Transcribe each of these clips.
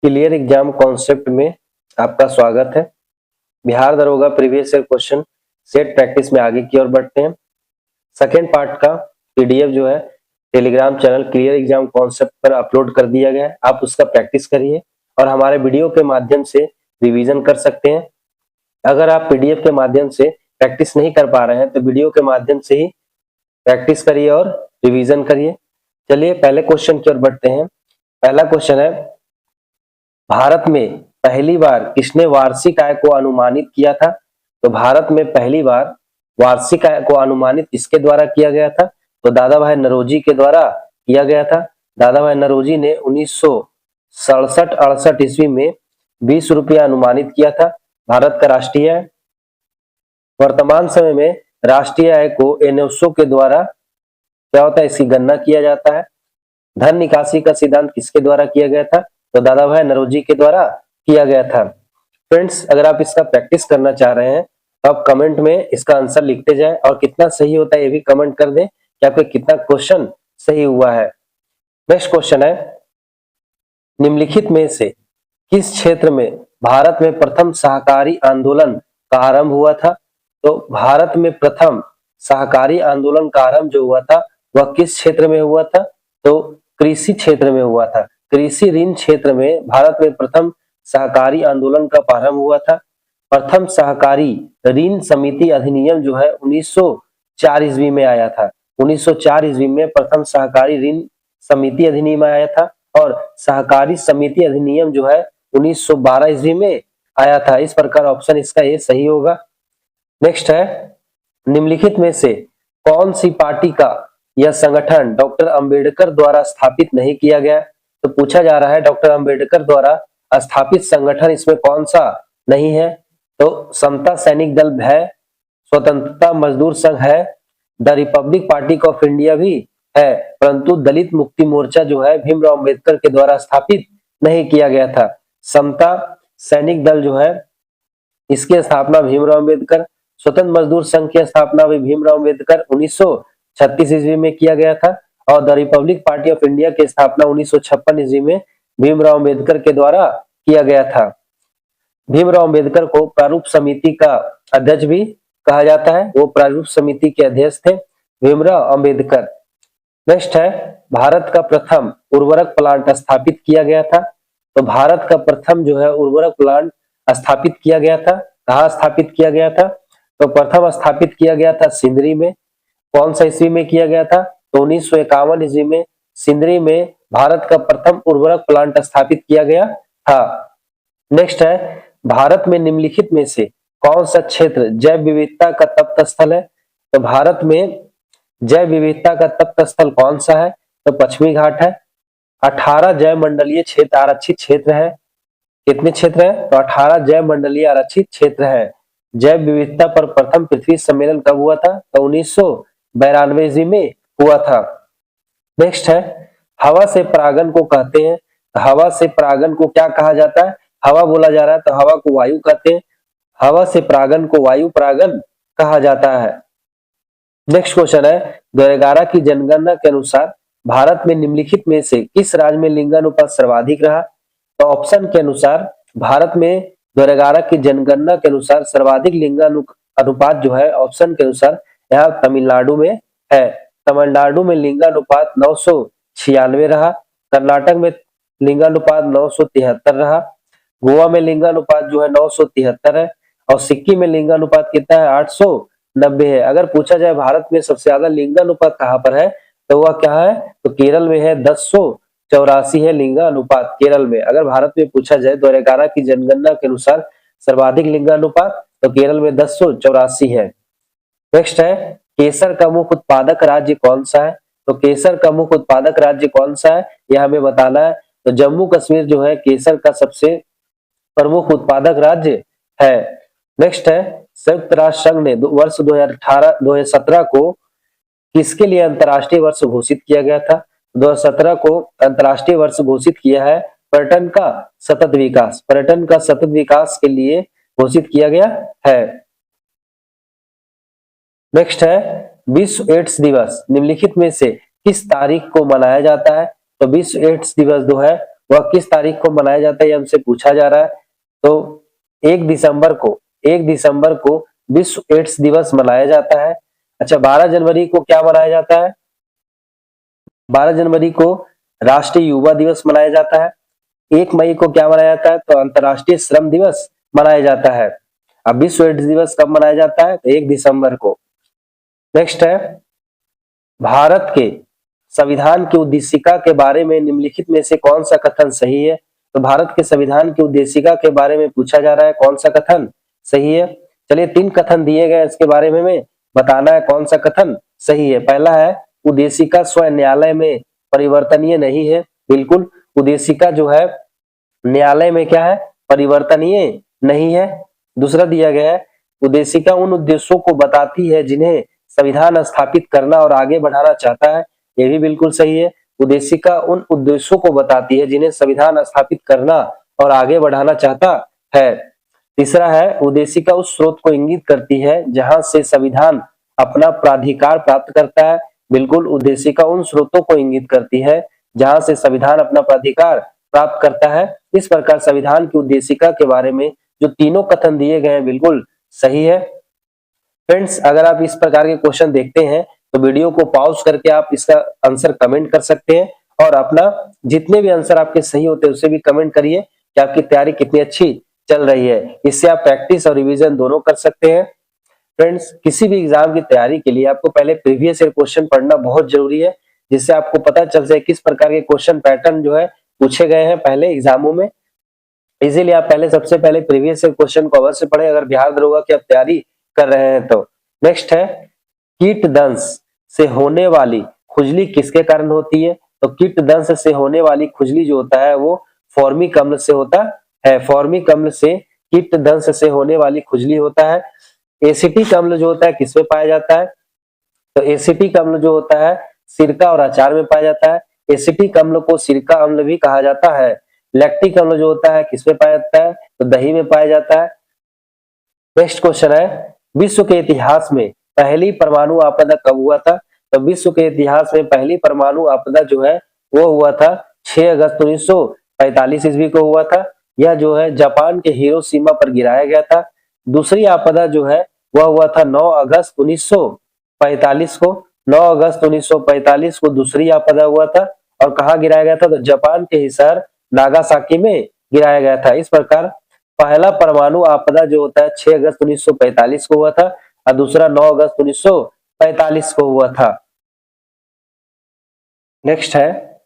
Clear exam concept में आपका स्वागत है। बिहार दरोगा previous year question set practice में आगे की ओर बढ़ते हैं। सेकेंड पार्ट का पीडीएफ जो है Telegram channel clear exam concept पर अपलोड कर दिया गया है। आप उसका प्रैक्टिस करिए और हमारे वीडियो के माध्यम से रिवीजन कर सकते हैं। अगर आप पीडीएफ के माध्यम से प्रैक्टिस नहीं कर पा रहे हैं तो वीडियो के माध्यम से ही प्रैक्टिस करिए और रिवीजन करिए। चलिए पहले क्वेश्चन की ओर बढ़ते हैं। पहला क्वेश्चन है, भारत में पहली बार किसने वार्षिक आय को अनुमानित किया था? तो भारत में पहली बार वार्षिक आय को अनुमानित किसके द्वारा किया गया था? तो दादा भाई नौरोजी के द्वारा किया गया था। दादा भाई नौरोजी ने 1967-68 ईस्वी में 20 रुपया अनुमानित किया था भारत का राष्ट्रीय आय। वर्तमान समय में राष्ट्रीय आय को एनएसओ के द्वारा क्या होता है, इसकी गणना किया जाता है। धन निकासी का सिद्धांत किसके द्वारा किया गया था? तो दादा भाई नौरोजी के द्वारा किया गया था। फ्रेंड्स, अगर आप इसका प्रैक्टिस करना चाह रहे हैं तो आप कमेंट में इसका आंसर लिखते जाएं और कितना सही होता है ये भी कमेंट कर दें कि आपका कितना क्वेश्चन सही हुआ है। नेक्स्ट क्वेश्चन है, निम्नलिखित में से किस क्षेत्र में भारत में प्रथम सहकारी आंदोलन का आरंभ हुआ था? तो भारत में प्रथम सहकारी आंदोलन का आरंभ जो हुआ था वह किस क्षेत्र में हुआ था? तो कृषि क्षेत्र में हुआ था। कृषि ऋण क्षेत्र में भारत में प्रथम सहकारी आंदोलन का प्रारंभ हुआ था। प्रथम सहकारी ऋण समिति अधिनियम जो है 1904 ईस्वी में आया था। 1904 ईस्वी में प्रथम सहकारी ऋण समिति अधिनियम आया था और सहकारी समिति अधिनियम जो है 1912 ईस्वी में आया था। इस प्रकार ऑप्शन इसका ये सही होगा। नेक्स्ट है, निम्नलिखित में से कौन सी पार्टी का यह संगठन डॉक्टर अंबेडकर द्वारा स्थापित नहीं किया गया? तो पूछा जा रहा है डॉक्टर अंबेडकर द्वारा स्थापित संगठन इसमें कौन सा नहीं है? तो समता सैनिक दल है, स्वतंत्रता मजदूर संघ है, the Republic party of India भी है, परंतु दलित मुक्ति मोर्चा जो है भीमराव अंबेडकर के द्वारा स्थापित नहीं किया गया था। समता सैनिक दल जो है इसकी स्थापना भीमराव अंबेडकर, स्वतंत्र मजदूर संघ की स्थापना भी भीमराव अंबेडकर 1936 ईस्वी में किया गया था और the Republic party of India की स्थापना 1956 ईस्वी में भीमराव अंबेडकर के द्वारा किया गया था। भीमराव अंबेडकर को प्रारूप समिति का अध्यक्ष भी कहा जाता है। वो प्रारूप समिति के अध्यक्ष थे भीमराव अंबेडकर। नेक्स्ट है, भारत का प्रथम उर्वरक प्लांट स्थापित किया गया था। तो भारत का प्रथम जो है उर्वरक प्लांट स्थापित किया गया था। कहाँ स्थापित किया गया था? तो प्रथम स्थापित किया गया था सिंदरी में। कौन सा ईस्वी में किया गया था? तो 1951 ईस्वी में सिंदरी में भारत का प्रथम उर्वरक प्लांट स्थापित किया गया था। नेक्स्ट है, भारत में निम्नलिखित में से कौन सा क्षेत्र जैव विविधता का तप्त स्थल है? तो भारत में जैव विविधता का तप्त स्थल कौन सा है? तो पश्चिमी घाट है। 18 जैव मंडलीय क्षेत्र आरक्षित क्षेत्र है। कितने क्षेत्र है? तो 18 जैव मंडलीय आरक्षित क्षेत्र है। जैव विविधता पर प्रथम पृथ्वी सम्मेलन कब हुआ था? तो 1992 ईस्वी में हुआ था। नेक्स्ट है, हवा से परागन को कहते हैं। हवा से परागन को क्या कहा जाता है? हवा बोला जा रहा है तो हवा को वायु कहते हैं। हवा से परागन को वायु परागन कहा जाता है। नेक्स्ट क्वेश्चन है, 2011 की जनगणना के अनुसार भारत में निम्नलिखित में से किस राज्य में लिंगानुपात सर्वाधिक रहा? तो ऑप्शन के अनुसार भारत में 2011 की जनगणना के अनुसार सर्वाधिक लिंगानुपात जो है ऑप्शन के अनुसार यहाँ तमिलनाडु में है। तमिलनाडु में लिंगानुपात 996 रहा। कर्नाटक में लिंगानुपात 973 रहा। गोवा में लिंगानुपात जो है 973 है और सिक्किम में लिंगानुपात कितना है? 890 है। अगर पूछा जाए भारत में सबसे ज्यादा लिंगानुपात कहाँ पर है तो वह क्या है? तो केरल में है, 1084 है लिंगानुपात केरल में। अगर भारत में पूछा जाए 2011 की जनगणना के अनुसार सर्वाधिक लिंगानुपात तो केरल में 1084 है। नेक्स्ट है, केसर का मुख्य उत्पादक राज्य कौन सा है? तो केसर का मुख्य उत्पादक राज्य कौन सा है यह हमें बताना है। तो जम्मू कश्मीर जो है केसर का सबसे प्रमुख उत्पादक राज्य है। नेक्स्ट है, संयुक्त राष्ट्र संघ ने वर्ष 2017 को किसके लिए अंतर्राष्ट्रीय वर्ष घोषित किया गया था? 2017 को अंतर्राष्ट्रीय वर्ष घोषित किया है पर्यटन का सतत विकास। पर्यटन का सतत विकास के लिए घोषित किया गया है। नेक्स्ट है, विश्व एड्स दिवस निम्नलिखित में से किस तारीख को मनाया जाता है? तो विश्व एड्स दिवस जो है वह किस तारीख को मनाया जाता है, ये हमसे पूछा जा रहा है। तो 1 दिसंबर को विश्व एड्स दिवस मनाया जाता है। अच्छा, 12 जनवरी को क्या मनाया जाता है? 12 जनवरी को राष्ट्रीय युवा दिवस मनाया जाता है। 1 मई को क्या मनाया जाता है? तो अंतर्राष्ट्रीय श्रम दिवस मनाया जाता है। अब विश्व एड्स दिवस कब मनाया जाता है? तो 1 दिसंबर को। नेक्स्ट है, भारत के संविधान की उद्देशिका के बारे में निम्नलिखित में से कौन सा कथन सही है? तो भारत के संविधान की उद्देशिका के बारे में पूछा जा रहा है, कौन सा कथन सही है? चलिए 3 कथन दिए गए, इसके बारे में हमें बताना है कौन सा कथन सही है। पहला है, उद्देशिका स्वयं न्यायालय में परिवर्तनीय नहीं है। बिल्कुल, उद्देशिका जो है न्यायालय में क्या है? परिवर्तनीय नहीं है। दूसरा दिया गया है, उद्देशिका उन उद्देश्यों को बताती है जिन्हें संविधान स्थापित करना और आगे बढ़ाना चाहता है। ये भी बिल्कुल सही है, उद्देशिका उन उद्देश्यों को बताती है जिन्हें संविधान स्थापित करना और आगे बढ़ाना चाहता है। तीसरा है, उद्देशिका उस स्रोत को इंगित करती है जहां से संविधान अपना प्राधिकार प्राप्त करता है। बिल्कुल, उद्देशिका उन स्रोतों को इंगित करती है जहां से संविधान अपना प्राधिकार प्राप्त करता है। इस प्रकार संविधान की उद्देशिका के बारे में जो तीनों कथन दिए गए हैं बिल्कुल सही है। फ्रेंड्स, अगर आप इस प्रकार के क्वेश्चन देखते हैं तो वीडियो को पॉज करके आप इसका आंसर कमेंट कर सकते हैं और अपना जितने भी आंसर आपके सही होते हैं उसे भी कमेंट करिए कि आपकी तैयारी कितनी अच्छी चल रही है। इससे आप प्रैक्टिस और रिवीजन दोनों कर सकते हैं। फ्रेंड्स, किसी भी एग्जाम की तैयारी के लिए आपको पहले प्रीवियस ईयर क्वेश्चन पढ़ना बहुत जरूरी है, जिससे आपको पता चल जाए किस प्रकार के क्वेश्चन पैटर्न जो है पूछे गए हैं पहले एग्जामों में। इसीलिए आप पहले सबसे पहले प्रीवियस ईयर क्वेश्चन को अवश्य पढ़ें अगर ध्यान दरोगा कि आप तैयारी कर रहे हैं तो। नेक्स्ट है, कीट दंश से होने वाली खुजली किसके कारण होती है? तो कीट दंश से होने वाली खुजली जो होता है वो फॉर्मिक अम्ल से होता है। फॉर्मिक अम्ल से कीट दंश से होने वाली खुजली होता है। एसिटिक अम्ल जो होता है किसमें पाया जाता है? तो एसिटिक अम्ल जो होता है सिरका और अचार में पाया जाता है। एसिटिक अम्ल को सिरका अम्ल भी कहा जाता है। लैक्टिक अम्ल जो होता है किसमें पाया जाता है? तो दही में पाया जाता है। नेक्स्ट क्वेश्चन है, विश्व के इतिहास में पहली परमाणु आपदा कब हुआ था? तो विश्व के इतिहास में पहली परमाणु आपदा जो है वो हुआ था 6 अगस्त 1945 ईस्वी को हुआ था। यह जो है जापान के हिरोशिमा पर गिराया गया था। दूसरी आपदा जो है वह हुआ था 9 अगस्त 1945 को। 9 अगस्त 1945 को दूसरी आपदा हुआ था और कहाँ गिराया गया था? तो जापान के शहर नागासाकी में गिराया गया था। इस प्रकार पहला परमाणु आपदा जो होता है 6 अगस्त 1945 को हुआ था और दूसरा 9 अगस्त 1945 को हुआ था। नेक्स्ट है,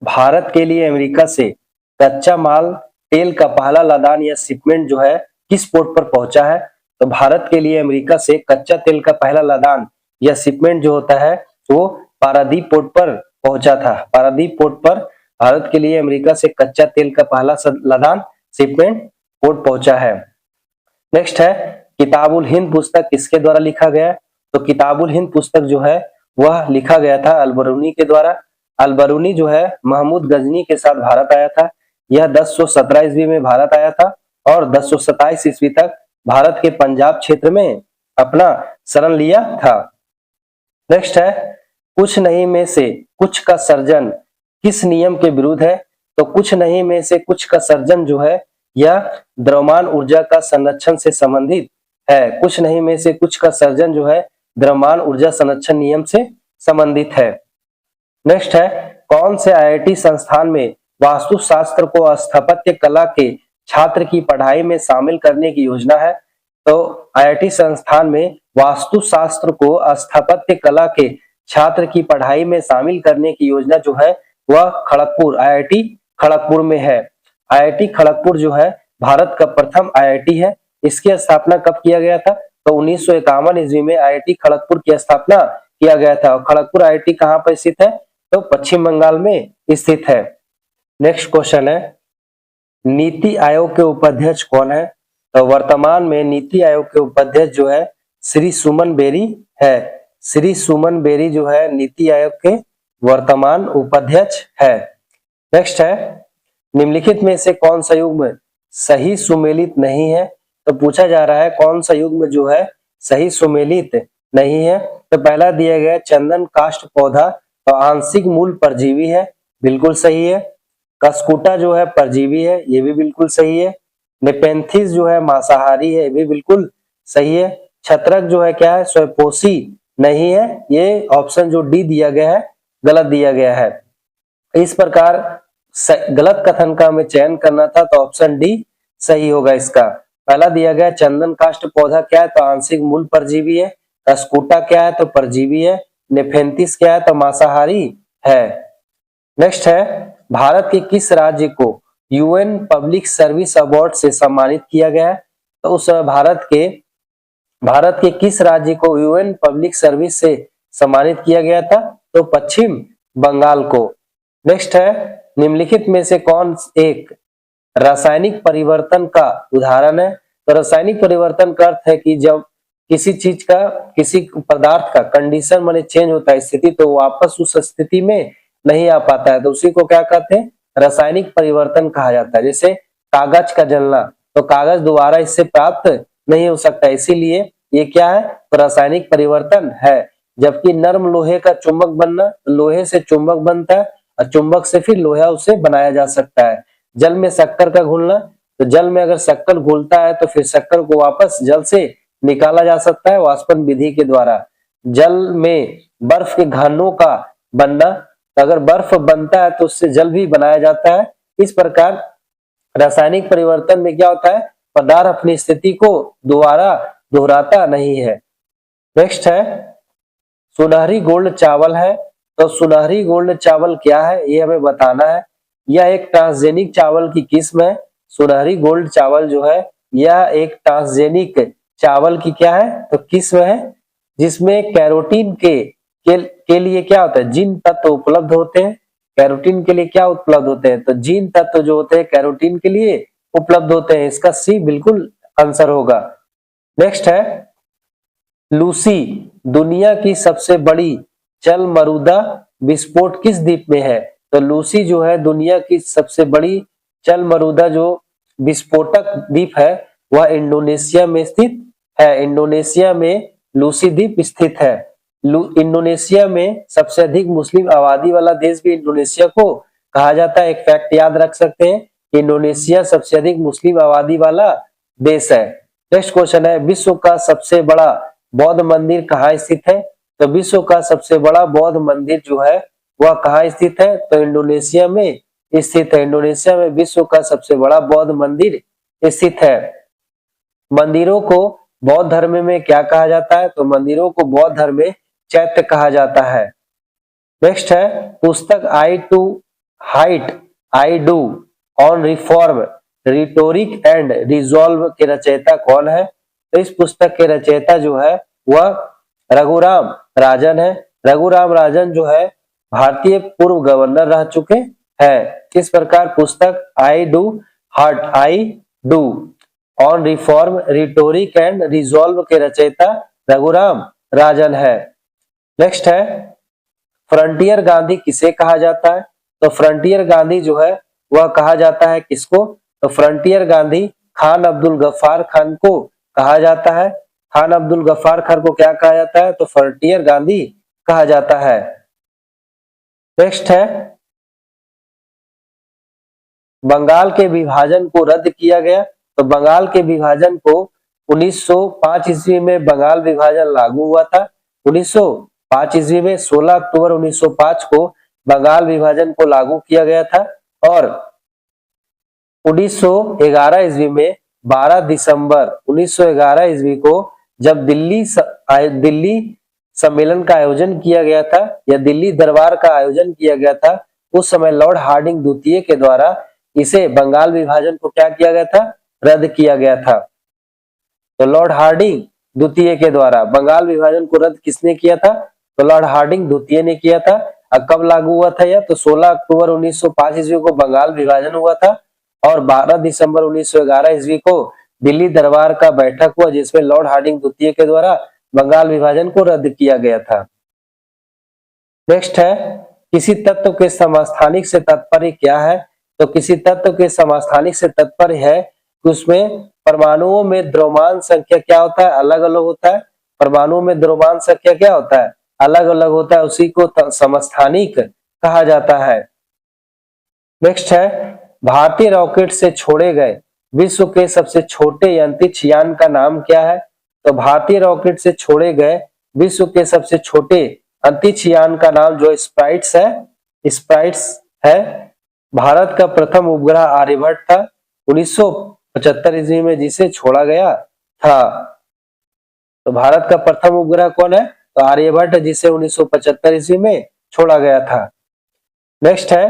भारत के लिए अमेरिका से कच्चा माल तेल का पहला लदान या शिपमेंट जो है किस पोर्ट पर पहुंचा है? तो भारत के लिए अमेरिका से कच्चा तेल का पहला लदान या शिपमेंट जो होता है वो पारादीप पोर्ट पर पहुंचा था। पारादीप पोर्ट पर भारत के लिए अमेरिका से कच्चा तेल का पहला लदान शिपमेंट पोर्ट पहुंचा है। नेक्स्ट है, किताबुल हिंद पुस्तक किसके द्वारा लिखा गया? तो किताबुल हिंद पुस्तक जो है वह लिखा गया था अल-बरूनी के द्वारा। अल-बरूनी जो है महमूद गजनी के साथ भारत आया था। यह 1017 ईस्वी में भारत आया था और 1027 ईस्वी तक भारत के पंजाब क्षेत्र में अपना शरण लिया था। नेक्स्ट है, कुछ नहीं में से कुछ का सर्जन किस नियम के विरुद्ध है? तो कुछ नहीं में से कुछ का सर्जन जो है यह द्रव्यमान ऊर्जा का संरक्षण से संबंधित है। कुछ नहीं में से कुछ का सर्जन जो है द्रव्यमान ऊर्जा संरक्षण नियम से संबंधित है। नेक्स्ट है, कौन से आईआईटी संस्थान में वास्तुशास्त्र को स्थापत्य कला के छात्र की पढ़ाई में शामिल करने की योजना है? तो आईआईटी संस्थान में वास्तुशास्त्र को स्थापत्य कला के छात्र की पढ़ाई में शामिल करने की योजना जो है वह खड़गपुर आईआईटी खड़गपुर में है। आईआईटी खड़गपुर जो है भारत का प्रथम आईआईटी है। इसकी स्थापना कब किया गया था? तो 1951 ईस्वी में आईआईटी खड़गपुर की स्थापना किया गया था। खड़गपुर आईआईटी कहाँ पर स्थित है? तो पश्चिम बंगाल में स्थित है। नेक्स्ट क्वेश्चन है, नीति आयोग के उपाध्यक्ष कौन है? तो वर्तमान में नीति आयोग के उपाध्यक्ष जो है श्री सुमन बेरी है। श्री सुमन बेरी जो है नीति आयोग के वर्तमान उपाध्यक्ष है। नेक्स्ट है, निम्नलिखित में से कौन सा युग्म सही सुमेलित नहीं है? तो पूछा जा रहा है कौन सा युग्म जो है सही सुमेलित नहीं है। तो पहला दिया गया चंदन काष्ठ पौधा तो आंशिक मूल परजीवी है, बिल्कुल सही है। कस्कुटा जो है परजीवी है, ये भी बिल्कुल सही है। नेपेंथिस जो है मांसाहारी है, ये भी बिल्कुल सही है। छत्रक जो है क्या है, स्वयंपोषी नहीं है, ये ऑप्शन जो डी दिया गया है गलत दिया गया है। इस प्रकार गलत कथन का हमें चयन करना था, तो ऑप्शन डी सही होगा इसका। पहला दिया गया चंदन काष्ठ पौधा क्या है, तो आंशिक मूल परजीवी है। कस्कुटा क्या है, तो परजीवी है। नेफेंथिस क्या है, तो मांसाहारी है। नेक्स्ट है, भारत के किस राज्य को यूएन पब्लिक सर्विस अवार्ड से सम्मानित किया गया है, तो उस भारत के किस राज्य को यूएन पब्लिक सर्विस से सम्मानित किया गया था, तो पश्चिम बंगाल को। नेक्स्ट है, निम्नलिखित में से कौन एक रासायनिक परिवर्तन का उदाहरण है, तो रासायनिक परिवर्तन का अर्थ है कि जब किसी चीज का, किसी पदार्थ का कंडीशन माने चेंज होता है स्थिति, तो वापस उस स्थिति में नहीं आ पाता है, तो उसी को क्या कहते हैं, रासायनिक परिवर्तन कहा जाता है। जैसे कागज का जलना, तो कागज दोबारा इससे प्राप्त नहीं हो सकता, इसीलिए ये क्या है, तो रासायनिक परिवर्तन है। जबकि नर्म लोहे का चुंबक बनना, लोहे से चुंबक बनता है और चुंबक से फिर लोहा उसे बनाया जा सकता है। जल में शक्कर का घुलना, तो जल में अगर शक्कर घुलता है तो फिर शक्कर को वापस जल से निकाला जा सकता है वाष्पन विधि के द्वारा। जल में बर्फ के घनों का बनना, तो अगर बर्फ बनता है तो उससे जल भी बनाया जाता है। इस प्रकार रासायनिक परिवर्तन में क्या होता है, पदार्थ अपनी स्थिति को दोबारा दोहराता नहीं है। नेक्स्ट है, सुनहरी गोल्ड चावल है, तो सुनहरी गोल्ड चावल क्या है, ये हमें बताना है। यह एक ट्रांसजेनिक चावल की किस्म है। सुनहरी गोल्ड चावल जो है, यह एक ट्रांसजेनिक चावल की क्या है, तो किस्म है, जिसमें कैरोटीन के लिए क्या होता है, जिन तत्व उपलब्ध होते हैं। कैरोटीन के लिए क्या उपलब्ध होते हैं, तो जीन तत्व जो होते हैं कैरोटीन के लिए उपलब्ध होते हैं। इसका सी बिल्कुल आंसर होगा। नेक्स्ट है, लूसी दुनिया की सबसे बड़ी जल मरुदा विस्फोट किस द्वीप में है, तो लूसी जो है दुनिया की सबसे बड़ी जल मरुदा जो विस्फोटक द्वीप है, वह इंडोनेशिया में स्थित है। इंडोनेशिया में लूसी द्वीप स्थित है। इंडोनेशिया में सबसे अधिक मुस्लिम आबादी वाला देश भी इंडोनेशिया को कहा जाता है। एक फैक्ट याद रख सकते हैं, इंडोनेशिया सबसे अधिक मुस्लिम आबादी वाला देश है। नेक्स्ट क्वेश्चन है, विश्व का सबसे बड़ा बौद्ध मंदिर कहाँ स्थित है, तो विश्व का सबसे बड़ा बौद्ध मंदिर जो है वह कहाँ स्थित है, तो इंडोनेशिया में स्थित है। इंडोनेशिया में विश्व का सबसे बड़ा बौद्ध मंदिर स्थित है। मंदिरों को बौद्ध धर्म में क्या कहा जाता है, तो मंदिरों को बौद्ध धर्म में चैत्य कहा जाता है। नेक्स्ट है, पुस्तक I do what I do on reform rhetoric and resolve के रचयिता कौन है, तो इस पुस्तक के रचयिता जो है वह रघुराम राजन है। रघुराम राजन जो है भारतीय पूर्व गवर्नर रह चुके हैं। इस प्रकार पुस्तक I do heart I do on reform rhetoric and resolve के रचयिता रघुराम राजन है। नेक्स्ट है, फ्रंटियर गांधी किसे कहा जाता है, तो फ्रंटियर गांधी जो है वह कहा जाता है किसको, तो फ्रंटियर गांधी खान अब्दुल गफ्फार खान को कहा जाता है। खान अब्दुल गफ्फार खान को क्या कहा जाता है, तो फ्रंटियर गांधी कहा जाता है। नेक्स्ट है, बंगाल के विभाजन को रद्द किया गया, तो बंगाल के विभाजन को 1905 ईस्वी में बंगाल विभाजन लागू हुआ था। 1905 ईस्वी में 16 अक्टूबर 1905 को बंगाल विभाजन को लागू किया गया था और 1911 ईस्वी में 12 दिसंबर 1911 ईस्वी को जब दिल्ली सम्मेलन का आयोजन किया गया था या दिल्ली दरबार का आयोजन किया गया था, उस समय लॉर्ड हार्डिंग द्वितीय के द्वारा इसे बंगाल विभाजन को क्या किया गया था, रद्द किया गया था। तो लॉर्ड हार्डिंग द्वितीय के द्वारा बंगाल विभाजन को रद्द किसने किया था, तो लॉर्ड हार्डिंग द्वितीय ने किया था। और कब लागू हुआ था यह, तो 16 अक्टूबर 1905 ईस्वी को बंगाल विभाजन हुआ था और 12 दिसंबर 1911 ईस्वी को दिल्ली दरबार का बैठक हुआ जिसमें लॉर्ड हार्डिंग द्वितीय के द्वारा बंगाल विभाजन को रद्द किया गया था। नेक्स्ट है, किसी तत्व के समस्थानिक से तात्पर्य क्या है, तो किसी तत्व के समस्थानिक से तात्पर्य है कि उसमें परमाणुओं में द्रव्यमान संख्या क्या होता है, अलग अलग होता है। परमाणुओं में द्रव्यमान संख्या क्या होता है, अलग अलग होता है, उसी को समस्थानिक कहा जाता है। नेक्स्ट है भारतीय रॉकेट से छोड़े गए विश्व के सबसे छोटे अंतरिक्ष यान का नाम क्या है? तो भारतीय रॉकेट से छोड़े गए विश्व के सबसे छोटे अंतरिक्ष यान का नाम जो स्प्राइट्स है। भारत का प्रथम उपग्रह आर्यभट्ट था 1975 ईस्वी में, जिसे छोड़ा गया था। तो भारत का प्रथम उपग्रह कौन है? तो आर्यभट्ट, जिसे 1975 ईस्वी में छोड़ा गया था। नेक्स्ट है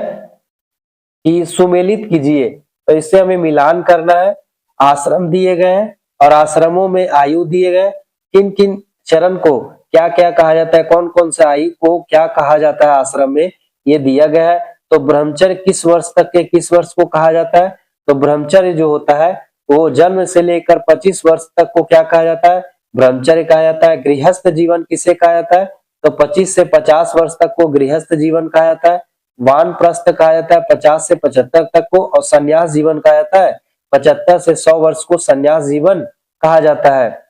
कि सुमेलित कीजिए, तो इससे हमें मिलान करना है। आश्रम दिए गए हैं और आश्रमों में आयु दिए गए, किन किन चरण को क्या क्या कहा जाता है, कौन कौन से आयु को क्या कहा जाता है आश्रम में, ये दिया गया है। तो ब्रह्मचर्य किस वर्ष तक के किस वर्ष को कहा जाता है? तो ब्रह्मचर्य जो होता है वो जन्म से लेकर 25 वर्ष तक को क्या कहा जाता है? ब्रह्मचर्य कहा जाता है। गृहस्थ जीवन किसे कहा जाता है? तो 25 से 50 वर्ष तक को गृहस्थ जीवन कहा जाता है। वानप्रस्थ कहा जाता है 50 से 75 तक को, और संन्यास जीवन कहा जाता है 75 से 100 वर्ष को संन्यास जीवन कहा जाता है।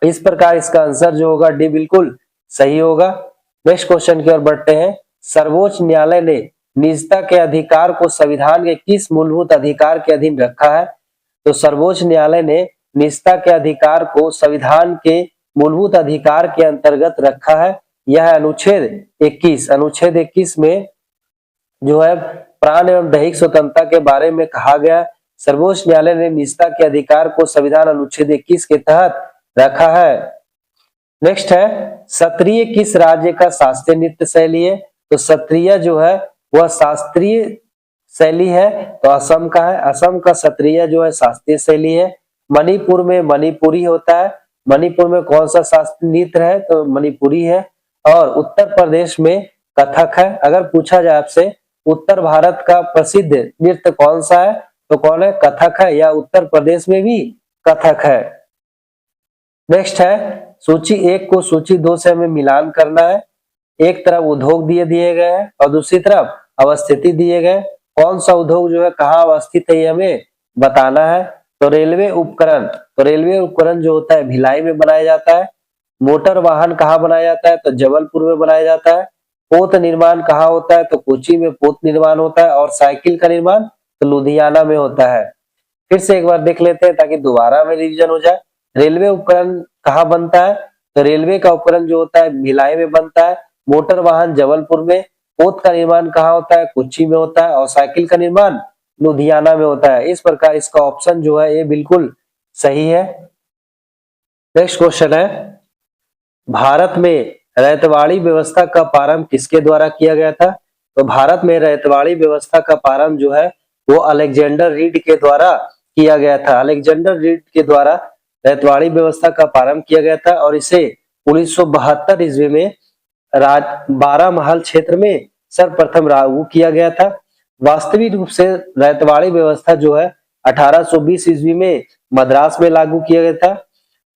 इस प्रकार इसका आंसर जो होगा डी बिल्कुल सही होगा। नेक्स्ट क्वेश्चन की ओर बढ़ते हैं। सर्वोच्च न्यायालय ने निजता के अधिकार को संविधान के किस मूलभूत अधिकार के अधीन रखा है? तो सर्वोच्च न्यायालय ने निजता के अधिकार को संविधान के मूलभूत अधिकार के अंतर्गत रखा है। यह अनुच्छेद 21 में जो है प्राण एवं दैहिक स्वतंत्रता के बारे में कहा गया। सर्वोच्च न्यायालय ने निजता के अधिकार को संविधान अनुच्छेद 21 के तहत रखा है। नेक्स्ट है सत्रिय किस राज्य का शास्त्रीय नृत्य शैली है? तो सत्रिय जो है वह शास्त्रीय शैली है, तो असम का है। असम का सत्रिय जो है शास्त्रीय शैली है। मणिपुर में मणिपुरी होता है। मणिपुर में कौन सा शास्त्रीय नृत्य है? तो मणिपुरी है। और उत्तर प्रदेश में कथक है। अगर पूछा जाए आपसे उत्तर भारत का प्रसिद्ध नृत्य कौन सा है, तो कौन है? कथक है, या उत्तर प्रदेश में भी कथक है। नेक्स्ट है सूची 1 को सूची 2 से हमें मिलान करना है। एक तरफ उद्योग दिए गए हैं और दूसरी तरफ अवस्थिति दिए गए। कौन सा उद्योग जो है कहाँ अवस्थित है ये हमें बताना है। तो रेलवे उपकरण जो होता है भिलाई में बनाया जाता है। मोटर वाहन कहाँ बनाया जाता है? तो जबलपुर में बनाया जाता है। पोत निर्माण कहाँ होता है? तो कोची में पोत निर्माण होता है। और साइकिल का निर्माण तो लुधियाना में होता है। फिर से एक बार देख लेते हैं ताकि दोबारा में रिवीजन हो जाए। रेलवे उपकरण कहाँ बनता है? तो रेलवे का उपकरण जो होता है भिलाई में बनता है। मोटर वाहन जबलपुर में। पोत का निर्माण कहाँ होता है? कोच्चि में होता है। और साइकिल का निर्माण लुधियाना में होता है। इस प्रकार इसका ऑप्शन जो है ये बिल्कुल सही है। नेक्स्ट क्वेश्चन है भारत में रैयतवाड़ी व्यवस्था का प्रारंभ किसके द्वारा किया गया था? तो भारत में रैयतवाड़ी व्यवस्था का प्रारंभ जो है वो अलेक्जेंडर रीड के द्वारा किया गया था। अलेक्जेंडर रीड के द्वारा रैयतवाड़ी व्यवस्था का प्रारंभ किया गया था और इसे 1972 ईस्वी में बारामहल क्षेत्र में सर्वप्रथम लागू किया गया था। वास्तविक रूप से रैयतवाड़ी व्यवस्था जो है 1820 ईस्वी में मद्रास में लागू किया गया था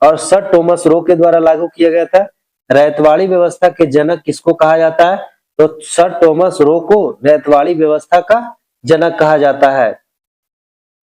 और सर थॉमस रो के द्वारा लागू किया गया था। रैयतवाड़ी व्यवस्था के जनक किसको कहा जाता है? तो सर थॉमस रो को रैयतवाड़ी व्यवस्था का जनक कहा जाता है।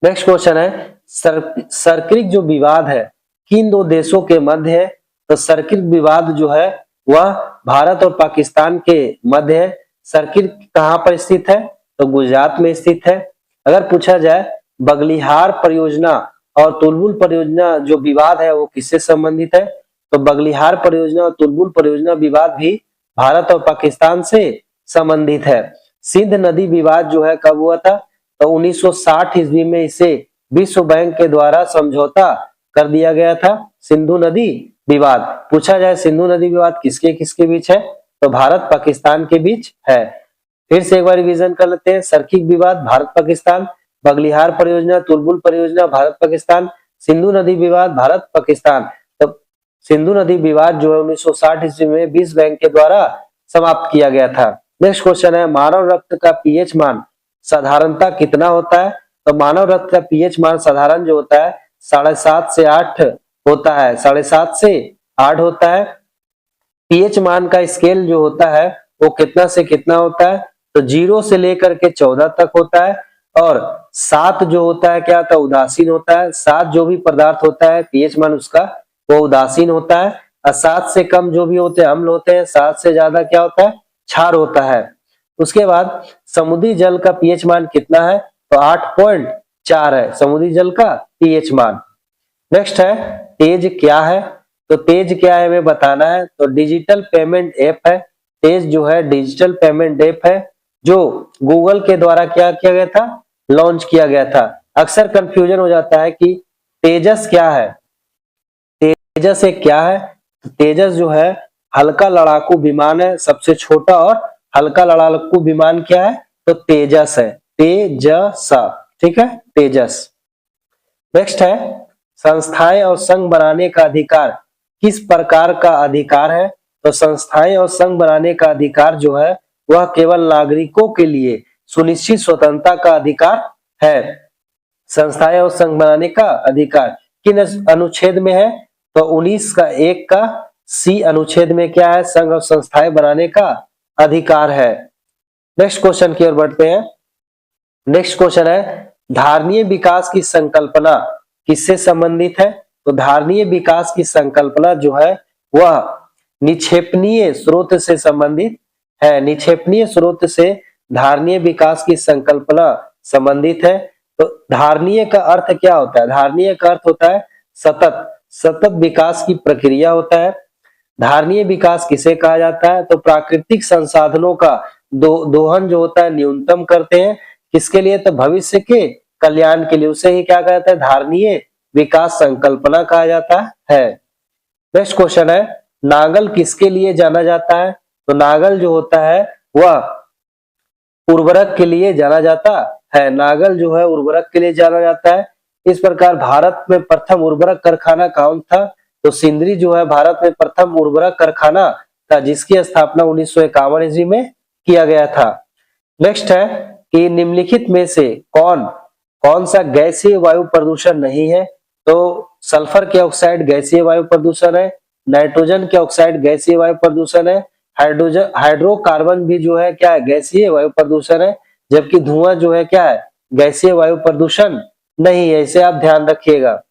नेक्स्ट क्वेश्चन है सर्किट जो विवाद है किन दो देशों के मध्य है? तो सर्किट विवाद जो है वह भारत और पाकिस्तान के मध्य है। सर्किट कहाँ पर स्थित है? तो गुजरात में स्थित है। अगर पूछा जाए बगलिहार परियोजना और तुलबुल परियोजना जो विवाद है वो किससे संबंधित है? तो बगलिहार परियोजना और तुलबुल परियोजना विवाद भी भारत और पाकिस्तान से संबंधित है। सिंध नदी विवाद जो है कब हुआ था? तो 1960 ईस्वी में इसे विश्व बैंक के द्वारा समझौता कर दिया गया था। सिंधु नदी विवाद पूछा जाए सिंधु नदी विवाद किसके किसके बीच है? तो भारत पाकिस्तान के बीच है। फिर से एक बार रिवीजन कर लेते हैं। सर्किट विवाद भारत पाकिस्तान, बगलिहार परियोजना तुलबुल परियोजना भारत पाकिस्तान, सिंधु नदी विवाद भारत पाकिस्तान। तो सिंधु नदी विवाद जो है 1960 ईस्वी में विश्व बैंक के द्वारा समाप्त किया गया था। नेक्स्ट क्वेश्चन है मानव रक्त का पीएच मान साधारणता कितना होता है? तो मानव रक्त का पीएच मान साधारण जो होता है 7.5 से 8 होता है। 7.5 से 8 होता है। पीएच मान का स्केल जो होता है वो कितना से कितना होता है? तो 0 से लेकर के 14 तक होता है। और 7 जो होता है क्या होता है? उदासीन होता है। 7 जो भी पदार्थ होता है पीएच मान उसका वो उदासीन होता है। और 7 से कम जो भी होते हैं अम्ल होते हैं। 7 से ज्यादा क्या होता है? क्षार होता है। उसके बाद समुद्री जल का पीएच मान कितना है, तो 8.4 है समुद्री जल का पीएच मान। नेक्स्ट है तेज क्या है, तो तेज क्या है हमें बताना है, तो डिजिटल पेमेंट ऐप है। तेज जो है डिजिटल पेमेंट ऐप है जो गूगल के द्वारा क्या किया गया था, लॉन्च किया गया था। अक्सर कंफ्यूजन हो जाता है कि तेजस क्या है, तेजस एक क्या है, तो तेजस जो है हल्का लड़ाकू विमान है, सबसे छोटा और हल्का लड़ाकू विमान क्या है, तो तेजस है, तेजस, ठीक है, तेजस। नेक्स्ट है संस्थाएं और संघ बनाने का अधिकार किस प्रकार का अधिकार है, तो संस्थाएं और संघ बनाने का अधिकार जो है वह केवल नागरिकों के लिए सुनिश्चित स्वतंत्रता का अधिकार है। संस्थाएं और संघ बनाने का अधिकार किन अनुच्छेद में है, तो 19 का 1 का सी अनुच्छेद में क्या है, संघ और संस्थाएं बनाने का अधिकार है। नेक्स्ट क्वेश्चन की ओर बढ़ते हैं। नेक्स्ट क्वेश्चन है धारणीय विकास की संकल्पना किससे संबंधित है, तो धारणीय विकास की संकल्पना जो है वह निक्षेपणीय स्रोत से संबंधित है। निक्षेपणीय स्रोत से धारणीय विकास की संकल्पना संबंधित है। तो धारणीय का अर्थ क्या होता है, धारणीय का अर्थ होता है सतत विकास की प्रक्रिया होता है। धारणीय विकास किसे कहा जाता है, तो प्राकृतिक संसाधनों का दोहन जो होता है न्यूनतम करते हैं, किसके लिए, तो भविष्य के कल्याण के लिए, उसे ही क्या कहते हैं, धारणीय विकास संकल्पना कहा जाता है। नेक्स्ट क्वेश्चन है नागल किसके लिए जाना जाता है, तो नागल जो होता है वह उर्वरक के लिए जाना जाता है। नागल जो है उर्वरक के लिए जाना जाता है। इस प्रकार भारत में प्रथम उर्वरक कारखाना कौन था, तो सिंदरी जो है भारत में प्रथम उर्वरक कारखाना था जिसकी स्थापना 1951 ईस्वी में किया गया था। नेक्स्ट है कि निम्नलिखित में से कौन सा गैसीय वायु प्रदूषण नहीं है, तो सल्फर के ऑक्साइड गैसीय वायु प्रदूषण है, नाइट्रोजन के ऑक्साइड गैसीय वायु प्रदूषण है, हाइड्रोकार्बन भी जो है क्या है, गैसीय वायु प्रदूषण है, जबकि धुआं जो है क्या है, गैसीय वायु प्रदूषण नहीं है, इसे आप ध्यान रखिएगा।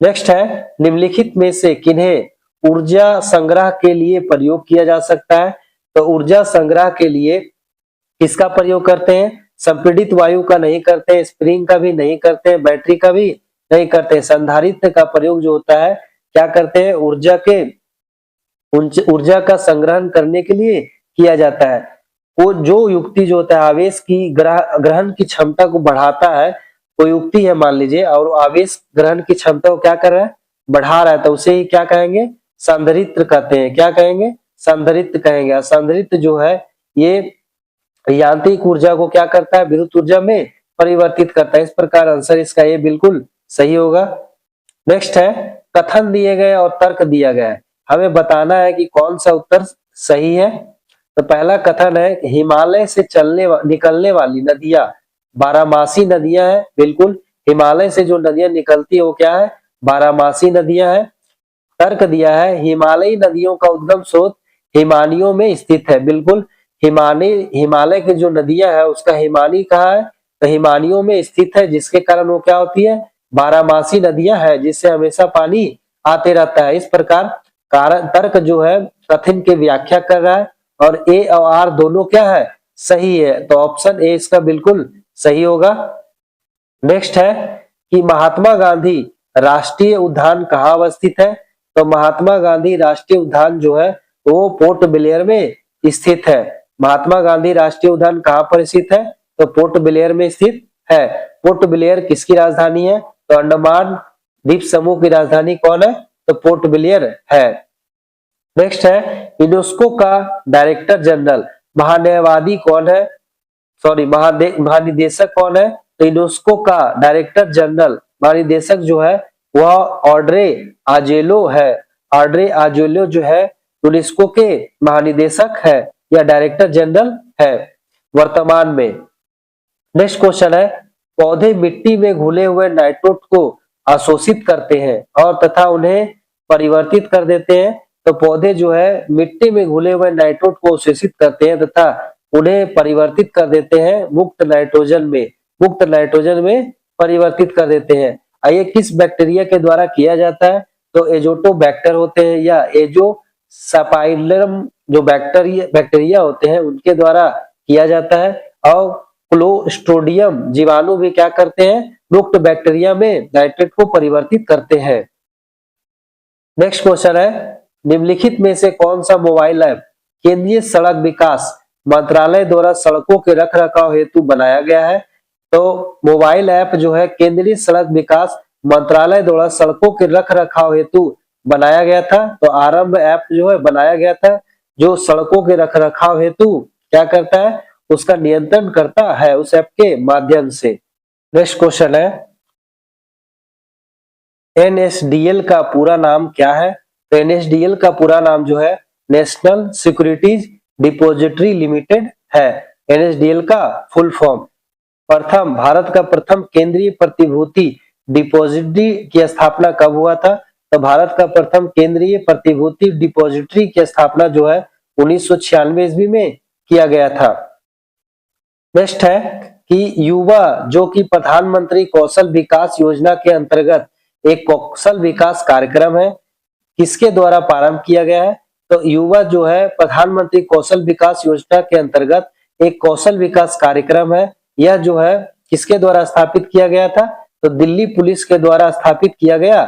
नेक्स्ट है निम्नलिखित में से किन्हें ऊर्जा संग्रह के लिए प्रयोग किया जा सकता है, तो ऊर्जा संग्रह के लिए किसका प्रयोग करते हैं, संपीड़ित वायु का नहीं करते, स्प्रिंग का भी नहीं करते, बैटरी का भी नहीं करते, संधारित्र का प्रयोग जो होता है क्या करते हैं, ऊर्जा का संग्रहण करने के लिए किया जाता है। वो जो युक्ति जो होता है आवेश की ग्रहण की क्षमता को बढ़ाता है, कोई युक्ति है मान लीजिए और आवेश ग्रहण की क्षमता को क्या कर रहा है, बढ़ा रहा है, तो उसे ही क्या कहेंगे, संधारित्र कहते हैं। क्या कहेंगे, संधारित्र कहेंगे। संधारित्र जो है ये यांत्रिक ऊर्जा को क्या करता है, विद्युत ऊर्जा में परिवर्तित करता है। इस प्रकार आंसर इसका ये बिल्कुल सही होगा। नेक्स्ट है कथन दिए गए और तर्क दिया गया है, हमें बताना है कि कौन सा उत्तर सही है। तो पहला कथन है हिमालय से निकलने वाली नदियां बारहमासी नदियां हैं, बिल्कुल हिमालय से जो नदियां निकलती है वो क्या है, बारहमासी नदियां हैं। तर्क दिया है हिमालयी नदियों का उद्गम स्रोत हिमानियों में स्थित है, बिल्कुल हिमालय की जो नदियां है उसका हिमानी कहाँ है, तो हिमानियों में स्थित है, जिसके कारण वो क्या होती है, बारहमासी नदियां है, जिससे हमेशा पानी आते रहता है। इस प्रकार कारण तर्क जो है कथन की व्याख्या कर रहा है और ए और आर दोनों क्या है, सही है, तो ऑप्शन ए इसका बिल्कुल सही होगा। नेक्स्ट है कि महात्मा गांधी राष्ट्रीय उद्यान कहाँ अवस्थित है, तो महात्मा गांधी राष्ट्रीय उद्यान जो है वो पोर्ट ब्लेयर में स्थित है। महात्मा गांधी राष्ट्रीय उद्यान कहाँ पर स्थित है, तो पोर्ट ब्लेयर में स्थित है। पोर्ट ब्लेयर किसकी राजधानी है, तो अंडमान द्वीप समूह की राजधानी कौन है, तो पोर्ट ब्लेयर है। नेक्स्ट है यूनेस्को का डायरेक्टर जनरल महान्यायवादी कौन है, सॉरी महानिदेशक कौन है, तो यूनेस्को का डायरेक्टर जनरल महानिदेशक जो है वह ऑड्रे आजेलो है। ऑड्रे आजेलो जो है यूनेस्को के महानिदेशक है या डायरेक्टर जनरल है वर्तमान में। नेक्स्ट क्वेश्चन है पौधे मिट्टी में घुले हुए नाइट्रोट को अवशोषित करते हैं और तथा उन्हें परिवर्तित कर देते हैं, तो पौधे जो है मिट्टी में घुले हुए नाइट्रोट को अवशोषित करते हैं तथा उन्हें परिवर्तित कर देते हैं मुक्त नाइट्रोजन में परिवर्तित कर देते हैं। ये किस बैक्टीरिया के द्वारा किया जाता है, तो एजोटोबैक्टर होते हैं या एजोस्पाइरलम जो बैक्टीरिया होते हैं उनके द्वारा किया जाता है। और क्लोस्ट्रोडियम जीवाणु भी क्या करते हैं, मुक्त बैक्टीरिया में नाइट्रेट को परिवर्तित करते हैं। नेक्स्ट क्वेश्चन है, निम्नलिखित में से कौन सा मोबाइल ऐप केंद्रीय सड़क विकास मंत्रालय द्वारा सड़कों के रखरखाव हेतु बनाया गया है? तो मोबाइल ऐप जो है केंद्रीय सड़क विकास मंत्रालय द्वारा सड़कों के रखरखाव हेतु बनाया गया था। तो आरंभ ऐप जो है बनाया गया था, जो सड़कों के रखरखाव हेतु क्या करता है, उसका नियंत्रण करता है उस ऐप के माध्यम से। नेक्स्ट क्वेश्चन है, एनएसडीएल का पूरा नाम क्या है? तो एनएसडीएल का पूरा नाम जो है नेशनल सिक्योरिटीज डिपॉजिटरी लिमिटेड है। एनएसडीएल का फुल फॉर्म। प्रथम भारत का प्रथम केंद्रीय प्रतिभूति डिपॉजिटरी की स्थापना कब हुआ था? तो भारत का प्रथम केंद्रीय प्रतिभूति डिपॉजिटरी की स्थापना जो है 1996 ईस्वी में किया गया था। नेक्स्ट है कि युवा जो कि प्रधानमंत्री कौशल विकास योजना के अंतर्गत एक कौशल विकास कार्यक्रम है, किसके द्वारा प्रारंभ किया गया है? तो युवा जो है प्रधानमंत्री कौशल विकास योजना के अंतर्गत एक कौशल विकास कार्यक्रम है। यह जो है किसके द्वारा स्थापित किया गया था? तो दिल्ली पुलिस के द्वारा स्थापित किया गया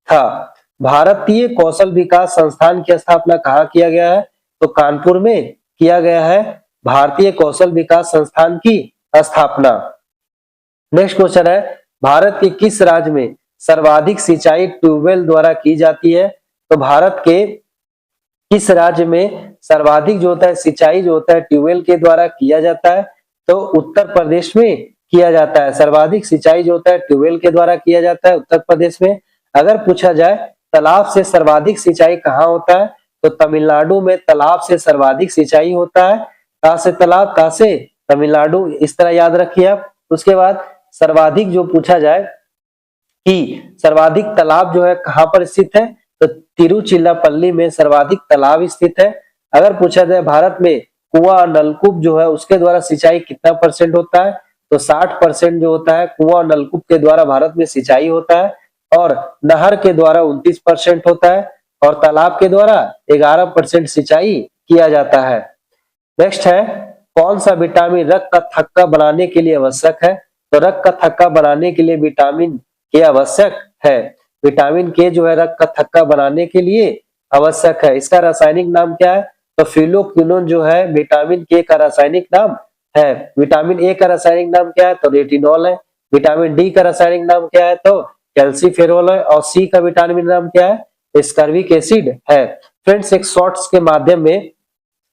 था। भारतीय कौशल विकास संस्थान की स्थापना कहाँ किया गया है? तो कानपुर में किया गया है भारतीय कौशल विकास संस्थान की स्थापना। नेक्स्ट क्वेश्चन है, भारत के किस राज्य में सर्वाधिक सिंचाई ट्यूबवेल द्वारा की जाती है? तो भारत के किस राज्य में सर्वाधिक जो होता है सिंचाई जो होता है ट्यूबवेल के द्वारा किया जाता है? तो उत्तर प्रदेश में किया जाता है। सर्वाधिक सिंचाई जो होता है ट्यूबवेल के द्वारा किया जाता है उत्तर प्रदेश में। अगर पूछा जाए तालाब से सर्वाधिक सिंचाई कहाँ होता है? तो तमिलनाडु में तालाब से सर्वाधिक सिंचाई होता है। कहाँ से तालाब, कहाँ से? तमिलनाडु, इस तरह याद रखिए आप। उसके बाद सर्वाधिक जो पूछा जाए कि सर्वाधिक तालाब जो है कहाँ पर स्थित है? तो तिरुचिरापल्ली में सर्वाधिक तालाब स्थित है। अगर पूछा जाए भारत में कुआं नलकूप जो है उसके द्वारा सिंचाई कितना परसेंट होता है? तो 60% जो होता है कुआं नलकूप के द्वारा भारत में सिंचाई होता है, और नहर के द्वारा 29% होता है, और तालाब के द्वारा 11% सिंचाई किया जाता है। नेक्स्ट है, कौन सा विटामिन रक्त का थक्का बनाने के लिए आवश्यक है? तो रक्त का थक्का बनाने के लिए विटामिन के आवश्यक है। विटामिन के जो है रक्त का थक्का बनाने के लिए आवश्यक है। इसका रासायनिक नाम क्या है? तो फिलोक्विनोन जो है विटामिन के का रासायनिक नाम है। विटामिन ए का रासायनिक नाम क्या है? तो रेटिनॉल है। विटामिन डी का रासायनिक नाम क्या है? तो कैल्सीफेरोल है। और सी का विटामिन नाम क्या है? एस्कॉर्बिक एसिड है। फ्रेंड्स, एक शॉर्ट्स के माध्यम में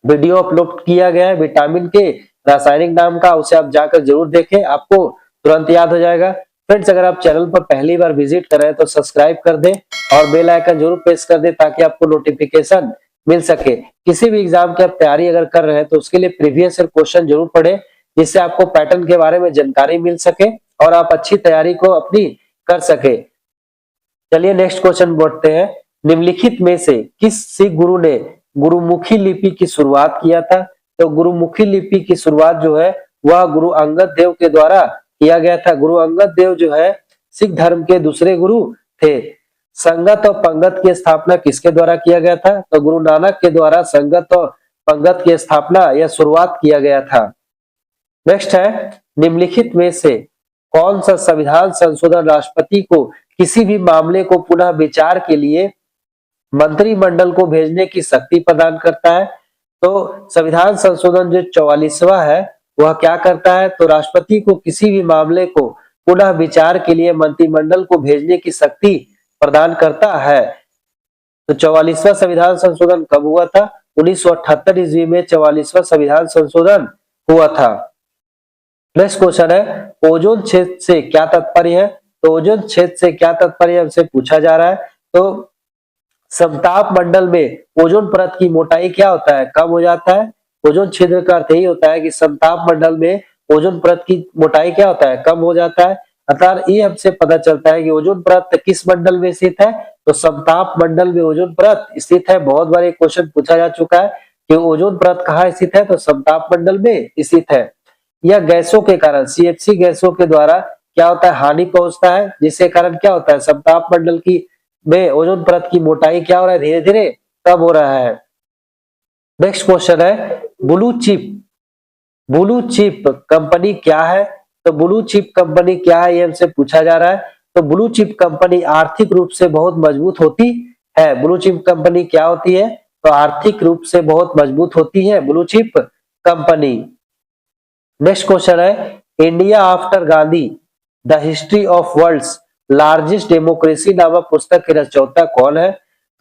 वीडियो अपलोड किया गया है विटामिन के रासायनिक नाम का, उसे आप जाकर जरूर देखें, आपको तुरंत याद हो जाएगा। फ्रेंड्स, अगर आप चैनल पर पहली बार विजिट कर रहे हैं तो सब्सक्राइब कर दें और बेल आइकन जरूर प्रेस कर दें ताकि आपको नोटिफिकेशन मिल सके। किसी भी एग्जाम की आप तैयारी अगर कर रहे हैं तो उसके लिए प्रीवियस ईयर क्वेश्चन जरूर पढ़ें, जिससे आपको पैटर्न के बारे में जानकारी मिल सके और आप अच्छी तैयारी को अपनी कर सके। चलिए नेक्स्ट क्वेश्चन बढ़ते हैं। निम्नलिखित में से किस सिख गुरु ने गुरुमुखी लिपि की शुरुआत किया था? तो गुरुमुखी लिपि की शुरुआत जो है वह गुरु अंगद देव के द्वारा किया गया था। गुरु अंगद देव जो है सिख धर्म के दूसरे गुरु थे। संगत और पंगत की स्थापना किसके द्वारा किया गया था? तो गुरु नानक के द्वारा संगत और पंगत की स्थापना या शुरुआत किया गया था। नेक्स्ट है, निम्नलिखित में से कौन सा संविधान संशोधन राष्ट्रपति को किसी भी मामले को पुनः विचार के लिए मंत्रिमंडल को भेजने की शक्ति प्रदान करता है? तो संविधान संशोधन जो 44वां है वह क्या करता है? तो राष्ट्रपति को किसी भी मामले को पुनः विचार के लिए मंत्रिमंडल को भेजने की शक्ति प्रदान करता है। तो 44वां संविधान संशोधन कब हुआ था? 1978 ईस्वी में 44वां संविधान संशोधन हुआ था। नेक्स्ट क्वेश्चन है, ओजोन क्षेत्र से क्या तात्पर्य है? तो ओजोन क्षेत्र से क्या तात्पर्य हमसे पूछा जा रहा है। तो समताप मंडल में ओजोन परत की मोटाई क्या होता है? कम हो जाता है। ओजोन छिद्र का अर्थ यही होता है कि समताप मंडल में ओजोन परत की मोटाई क्या होता है? कम हो जाता है। अर्थात ये हमसे पता चलता है कि ओजोन परत किस मंडल में स्थित है? तो समताप मंडल में ओजोन परत स्थित है। बहुत बार एक क्वेश्चन पूछा जा चुका है कि ओजोन परत कहाँ स्थित है? तो समताप मंडल में स्थित है। यह गैसों के कारण, सीएफसी गैसों के द्वारा क्या होता है? हानि पहुंचता है, जिसके कारण क्या होता है? समताप मंडल की में ओजोन परत की मोटाई क्या हो रहा है? धीरे धीरे कम हो रहा है। नेक्स्ट क्वेश्चन है, blue chip blue chip company क्या है? तो ब्लू चिप कंपनी क्या है ये हमसे पूछा जा रहा है। तो ब्लू चिप कंपनी आर्थिक रूप से बहुत मजबूत होती है। ब्लू चिप कंपनी क्या होती है? तो आर्थिक रूप से बहुत मजबूत होती है blue chip company. Next question है, India after Gandhi the history of world's largest democracy नामक पुस्तक के रचयिता कौन है?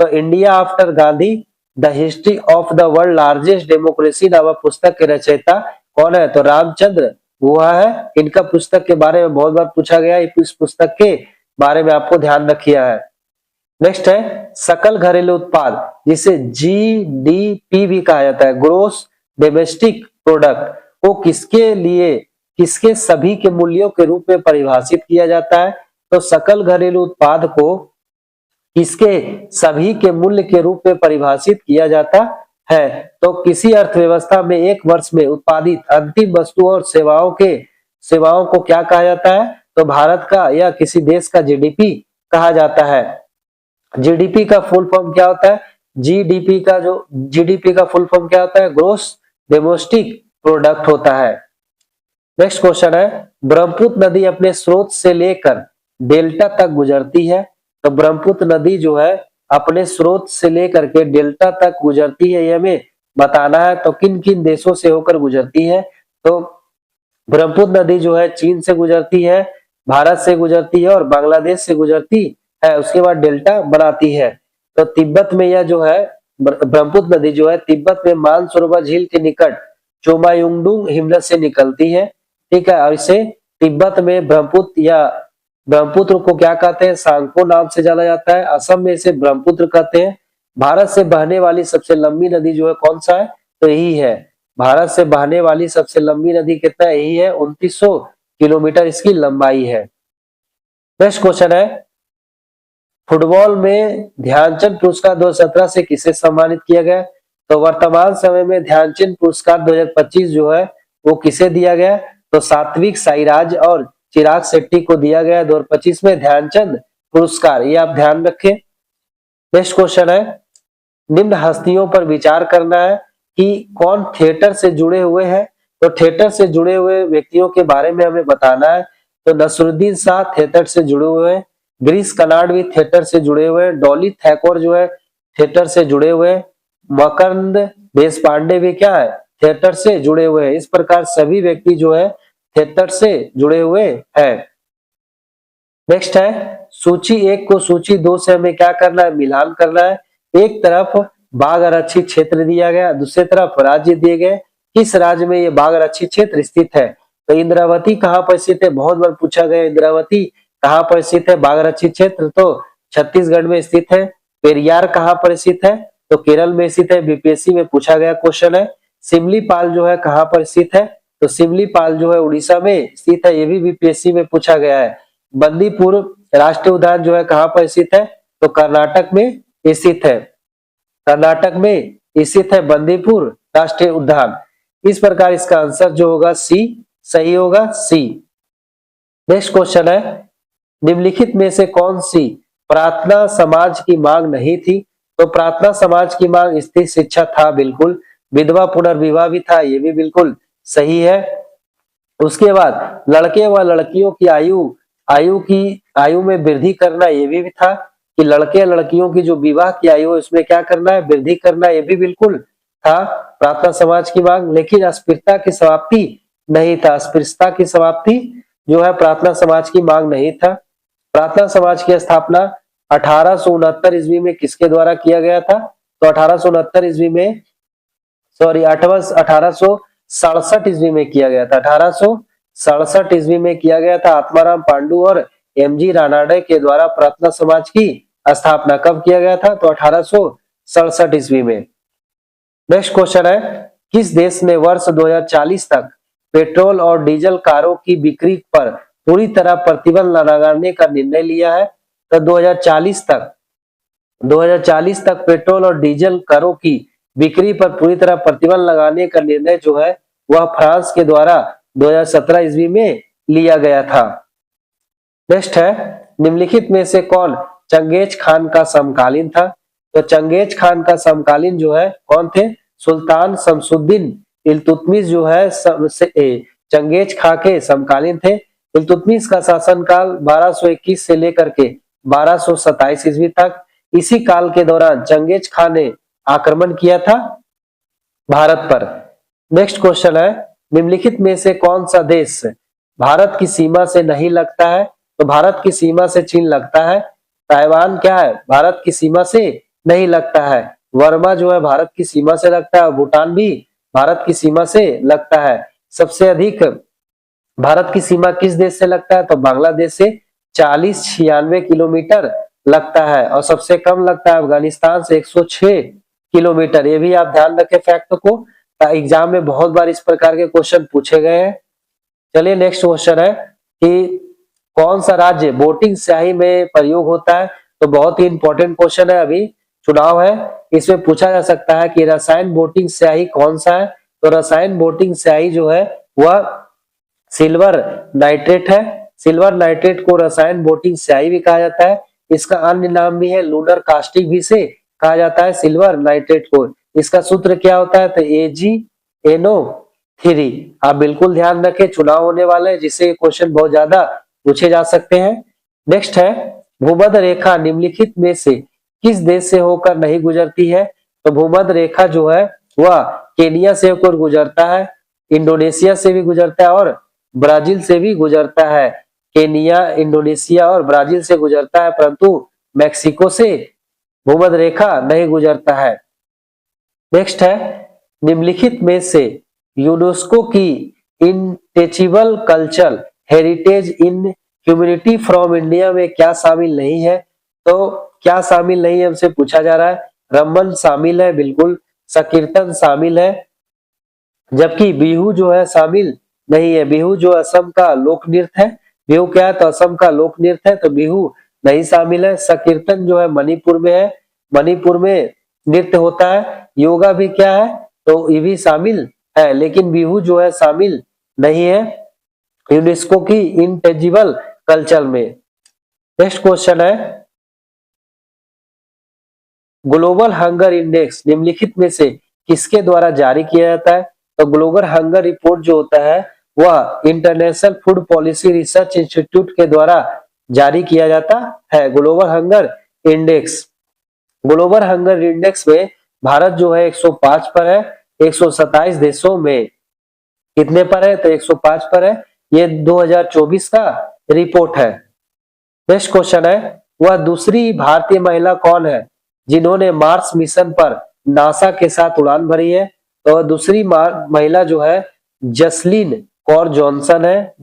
तो India after Gandhi the history of the world largest democracy नामक पुस्तक के रचयिता कौन है? तो रामचंद्र गुहा है। इनका पुस्तक के बारे में बहुत बार पूछा गया है, इस पुस्तक के बारे में आपको ध्यान रखिए है। नेक्स्ट है सकल घरेलू उत्पाद, जिसे जीडीपी भी कहा जाता है, ग्रोस डोमेस्टिक प्रोडक्ट, को किसके लिए, किसके सभी के मूल्यों के रूप में परिभाषित किया जाता है? तो सकल घरेलू उत्पाद को किसके सभी के मूल्य के रूप में परिभाषित किया जाता है? तो किसी अर्थव्यवस्था में एक वर्ष में उत्पादित अंतिम वस्तुओं और सेवाओं को क्या कहा जाता है? तो भारत का या किसी देश का जीडीपी कहा जाता है। जीडीपी का फुल फॉर्म क्या होता है? जीडीपी का फुल फॉर्म क्या होता है? ग्रोस डोमेस्टिक प्रोडक्ट होता है। नेक्स्ट क्वेश्चन है, ब्रह्मपुत्र नदी अपने स्रोत से लेकर डेल्टा तक गुजरती है। तो ब्रह्मपुत्र नदी जो है अपने स्रोत से लेकर के डेल्टा तक गुजरती है, ये हमें बताना है। तो किन किन देशों से होकर गुजरती है? तो ब्रह्मपुत्र नदी जो है चीन से गुजरती है, भारत से गुजरती है और बांग्लादेश से गुजरती है, उसके बाद डेल्टा बनाती है। तो तिब्बत में यह जो है ब्रह्मपुत्र नदी जो है तिब्बत में मानसरोवर झील के निकट चोमायुंगडुंग हिमनद से निकलती है, ठीक है। और इसे तिब्बत में ब्रह्मपुत्र को क्या कहते हैं? सांगपो नाम से जाना जाता है। असम में इसे ब्रह्मपुत्र कहते हैं। भारत से बहने वाली सबसे लंबी नदी जो है कौन सा है? तो यही है, भारत से बहने वाली सबसे लंबी नदी कितना? यही है, 2900 किलोमीटर इसकी लंबाई है। नेक्स्ट क्वेश्चन है, फुटबॉल में ध्यानचंद पुरस्कार 2017 से किसे सम्मानित किया गया? तो वर्तमान समय में ध्यानचंद पुरस्कार 2025 जो है वो किसे दिया गया? तो सात्विक साईराज और चिराग शेट्टी को दिया गया 2025 में ध्यानचंद पुरस्कार, ये आप ध्यान रखें। नेक्स्ट क्वेश्चन है, निम्न हस्तियों पर विचार करना है कि कौन थिएटर से जुड़े हुए हैं। तो थिएटर से जुड़े हुए व्यक्तियों के बारे में हमें बताना है। तो नसरुद्दीन शाह थिएटर से जुड़े हुए हैं, गिरीश कर्नाड भी थिएटर से जुड़े हुए हैं, डॉली ठाकुर जो है थिएटर से जुड़े हुए हैं, मकरंद देशपांडे भी क्या है? थिएटर से जुड़े हुए हैं। इस प्रकार सभी व्यक्ति जो है थिएटर से जुड़े हुए हैं। नेक्स्ट है, सूची 1 को सूची 2 से हमें क्या करना है? मिलान करना है। एक तरफ बाघ आरक्षित क्षेत्र दिया गया, दूसरी तरफ राज्य दिए गए, किस राज्य में ये बाघ आरक्षित क्षेत्र स्थित है? तो इंद्रावती कहाँ पर स्थित है? बहुत बार पूछा गया, इंद्रावती कहाँ पर स्थित है बाघ आरक्षित क्षेत्र? तो छत्तीसगढ़ में स्थित है। पेरियार कहाँ पर स्थित है? तो केरल में स्थित है, बीपीएससी में पूछा गया क्वेश्चन है। सिमलीपाल जो है कहाँ पर स्थित है? तो सिमलीपाल जो है उड़ीसा में स्थित है, ये भी बीपीएससी में पूछा गया है। बंदीपुर राष्ट्रीय उद्यान जो है कहाँ पर स्थित है? तो कर्नाटक में स्थित है, कर्नाटक में स्थित है बंदीपुर राष्ट्रीय उद्यान। इस प्रकार इसका आंसर जो होगा सी सही होगा, सी। नेक्स्ट क्वेश्चन है, निम्नलिखित में से कौन सी प्रार्थना समाज की मांग नहीं थी? तो प्रार्थना समाज की मांग स्त्री शिक्षा था, बिल्कुल। विधवा पुनर्विवाह भी था, ये भी बिल्कुल सही है। उसके बाद लड़के व लड़कियों की आयु में वृद्धि करना, ये भी था कि लड़के लड़कियों की जो विवाह की आयु है उसमें क्या करना है? वृद्धि करना, ये भी बिल्कुल था प्रार्थना समाज की मांग। लेकिन अस्पृश्यता की समाप्ति नहीं था, अस्पृश्यता की समाप्ति जो है प्रार्थना समाज की मांग नहीं था। प्रार्थना समाज की स्थापना 1869 ईस्वी में किसके द्वारा किया गया था? तो 1869 ईस्वी में 1867 ईस्वी में किया गया था, 1867 ईस्वी में किया गया था। आत्माराम पांडु और एमजी रानाडे के द्वारा प्रार्थना समाज की स्थापना कब किया गया था? तो 1867 ईस्वी में। नेक्स्ट क्वेश्चन है, किस देश ने वर्ष 2040 तक पेट्रोल और डीजल कारों की बिक्री पर पूरी तरह प्रतिबंध लगाने का निर्णय लिया है? तो 2040 तक पेट्रोल और डीजल कारों की बिक्री पर पूरी तरह प्रतिबंध लगाने का निर्णय जो है वह फ्रांस के द्वारा 2017 ईस्वी में लिया गया था। नेक्स्ट है, निम्नलिखित में से कौन चंगेज खान का समकालीन था? तो चंगेज खान का समकालीन जो है कौन थे? सुल्तान शमसुद्दीन इल्तुतमिश जो है चंगेज खां के समकालीन थे। इल्तुतमिश का शासनकाल 1221 से लेकर के 1227 ईस्वी तक। इसी काल के दौरान चंगेज खां ने आक्रमण किया था भारत पर। नेक्स्ट क्वेश्चन है, निम्नलिखित में से कौन सा देश भारत की सीमा से नहीं लगता है? तो भारत की सीमा से चीन लगता है। ताइवान क्या है, भारत की सीमा से नहीं लगता है। वर्मा जो है भारत की सीमा से लगता है। भूटान भी भारत की सीमा से लगता है। सबसे अधिक भारत की सीमा किस देश से लगता है? तो बांग्लादेश से 40-96 किलोमीटर लगता है। और सबसे कम लगता है अफगानिस्तान से 106 किलोमीटर। ये भी आप ध्यान रखें फैक्ट को, एग्जाम में बहुत बार इस प्रकार के क्वेश्चन पूछे गए हैं। चलिए नेक्स्ट क्वेश्चन है कि कौन सा राज्य वोटिंग स्याही में प्रयोग होता है? तो बहुत ही इंपॉर्टेंट क्वेश्चन है, अभी चुनाव है, इसमें पूछा जा सकता है कि रसायन वोटिंग स्याही कौन सा है? तो रसायन वोटिंग स्याही जो है वह सिल्वर नाइट्रेट है। सिल्वर नाइट्रेट को रसायन वोटिंग स्याही भी कहा जाता है। इसका अन्य नाम भी है लूनर कास्टिक भी से कहा जाता है सिल्वर नाइट्रेट को। इसका सूत्र क्या होता है? तो AgNO3। आप बिल्कुल ध्यान रखें, चुनाव होने वाले हैं जिससे क्वेश्चन बहुत ज्यादा पूछे जा सकते हैं। नेक्स्ट है, भूमध्य रेखा निम्नलिखित में से किस देश से होकर नहीं गुजरती है? तो भूमध्य रेखा जो है वह केनिया से होकर गुजरता है, इंडोनेशिया से भी गुजरता है और ब्राजील से भी गुजरता है। केनिया, इंडोनेशिया और ब्राजील से गुजरता है, परंतु मैक्सिको से भूमध्य रेखा नहीं गुजरता है। नेक्स्ट है, निम्नलिखित में से यूनेस्को की intangible cultural heritage in humanity from India में क्या शामिल नहीं है? तो क्या शामिल नहीं है हमसे पूछा जा रहा है। रमन शामिल है, बिल्कुल। संकीर्तन शामिल है, जबकि बिहू जो है शामिल नहीं है। बिहू जो असम का लोक नृत्य है, बिहू क्या है? तो असम का लोक नृत्य है, तो बिहू नहीं शामिल है। संकीर्तन जो है मणिपुर में है, मणिपुर में नृत्य होता है। योगा भी क्या है? तो ये भी शामिल है, लेकिन बिहू जो है शामिल नहीं है यूनेस्को की इंटेजिबल कल्चर में। नेक्स्ट क्वेश्चन है, ग्लोबल हंगर इंडेक्स निम्नलिखित में से किसके द्वारा जारी किया जाता है? तो ग्लोबल हंगर रिपोर्ट जो होता है वह international food policy research institute के द्वारा जारी किया जाता है। Global hunger index, global hunger index में भारत जो है 105 पर है 127 देशों में। कितने पर है? तो 105 पर है। ये 2024 का रिपोर्ट है। नेक्स्ट क्वेश्चन है, वह दूसरी भारतीय महिला कौन है जिन्होंने मार्स मिशन पर नासा के साथ उड़ान भरी है? तो दूसरी महिला जो है जसलीन कौर जॉनसन है,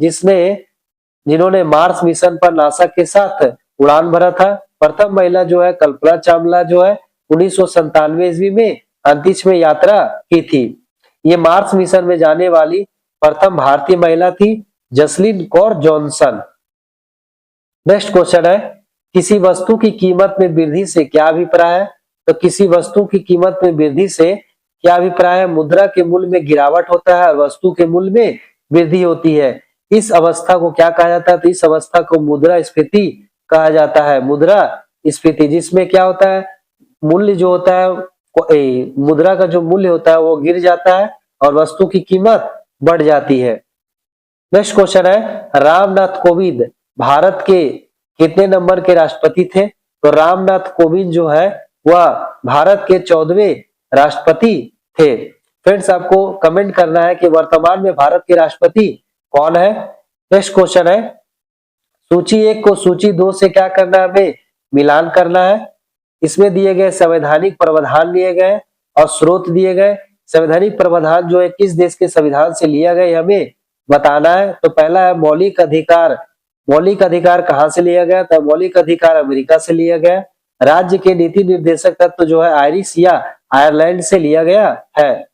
जिन्होंने मार्स मिशन पर नासा के साथ उड़ान भरा था। प्रथम महिला जो है कल्पना चावला जो है 1997 ईस्वी में अंतरिक्ष में यात्रा की थी। ये मार्स मिशन में जाने वाली प्रथम भारतीय महिला थी, Jasleen Kaur Johnson. Next question है, किसी वस्तु की कीमत में वृद्धि से क्या अभिप्राय है? तो किसी वस्तु की कीमत में वृद्धि से क्या अभिप्राय है? मुद्रा के मूल्य में गिरावट होता है और वस्तु के मूल्य में वृद्धि होती है। इस अवस्था को क्या कहा जाता है? तो इस अवस्था को मुद्रास्फीति कहा जाता है। मुद्रास्फीति, जिसमें क्या होता है, मूल्य जो होता है, मुद्रा का जो मूल्य होता है वो गिर जाता है और वस्तु की कीमत बढ़ जाती है। नेक्स्ट क्वेश्चन है, रामनाथ कोविंद भारत के कितने नंबर के राष्ट्रपति थे? तो रामनाथ कोविंद जो है वह भारत के 14वें राष्ट्रपति थे। फ्रेंड्स, आपको कमेंट करना है कि वर्तमान में भारत के राष्ट्रपति कौन है। नेक्स्ट क्वेश्चन है, सूची 1 को सूची 2 से क्या करना है? हमें मिलान करना है। इसमें दिए गए संवैधानिक प्रावधान लिए गए और स्रोत दिए गए। संवैधानिक प्रावधान जो है किस देश के संविधान से लिया गया हमें बताना है। तो पहला है मौलिक अधिकार। मौलिक अधिकार कहाँ से लिया गया? तो मौलिक अधिकार अमेरिका से लिया गया। राज्य के नीति निर्देशक तत्व जो है आयरिश या आयरलैंड से लिया गया है।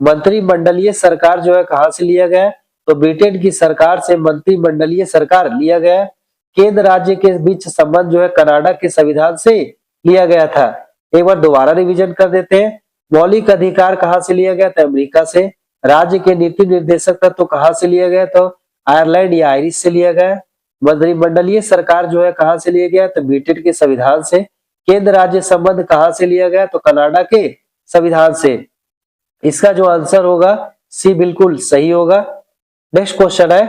मंत्रिमंडलीय सरकार जो है कहाँ से लिया गया? तो ब्रिटेन की सरकार से मंत्रिमंडलीय सरकार लिया गया। केंद्र राज्य के बीच संबंध जो है कनाडा के संविधान से लिया गया था। एक बार दोबारा रिवीजन कर देते हैं। मौलिक अधिकार कहाँ से लिया गया? तो अमेरिका से। राज्य के नीति निर्देशक तत्व कहाँ से लिया गया? तो आयरलैंड या आयरिश से लिया गया। मंत्रिमंडलीय सरकार जो है कहाँ से लिया गया? तो ब्रिटेन के संविधान से। केंद्र राज्य संबंध कहाँ से लिया गया? तो कनाडा के संविधान से। इसका जो आंसर होगा सी बिल्कुल सही होगा। नेक्स्ट क्वेश्चन है,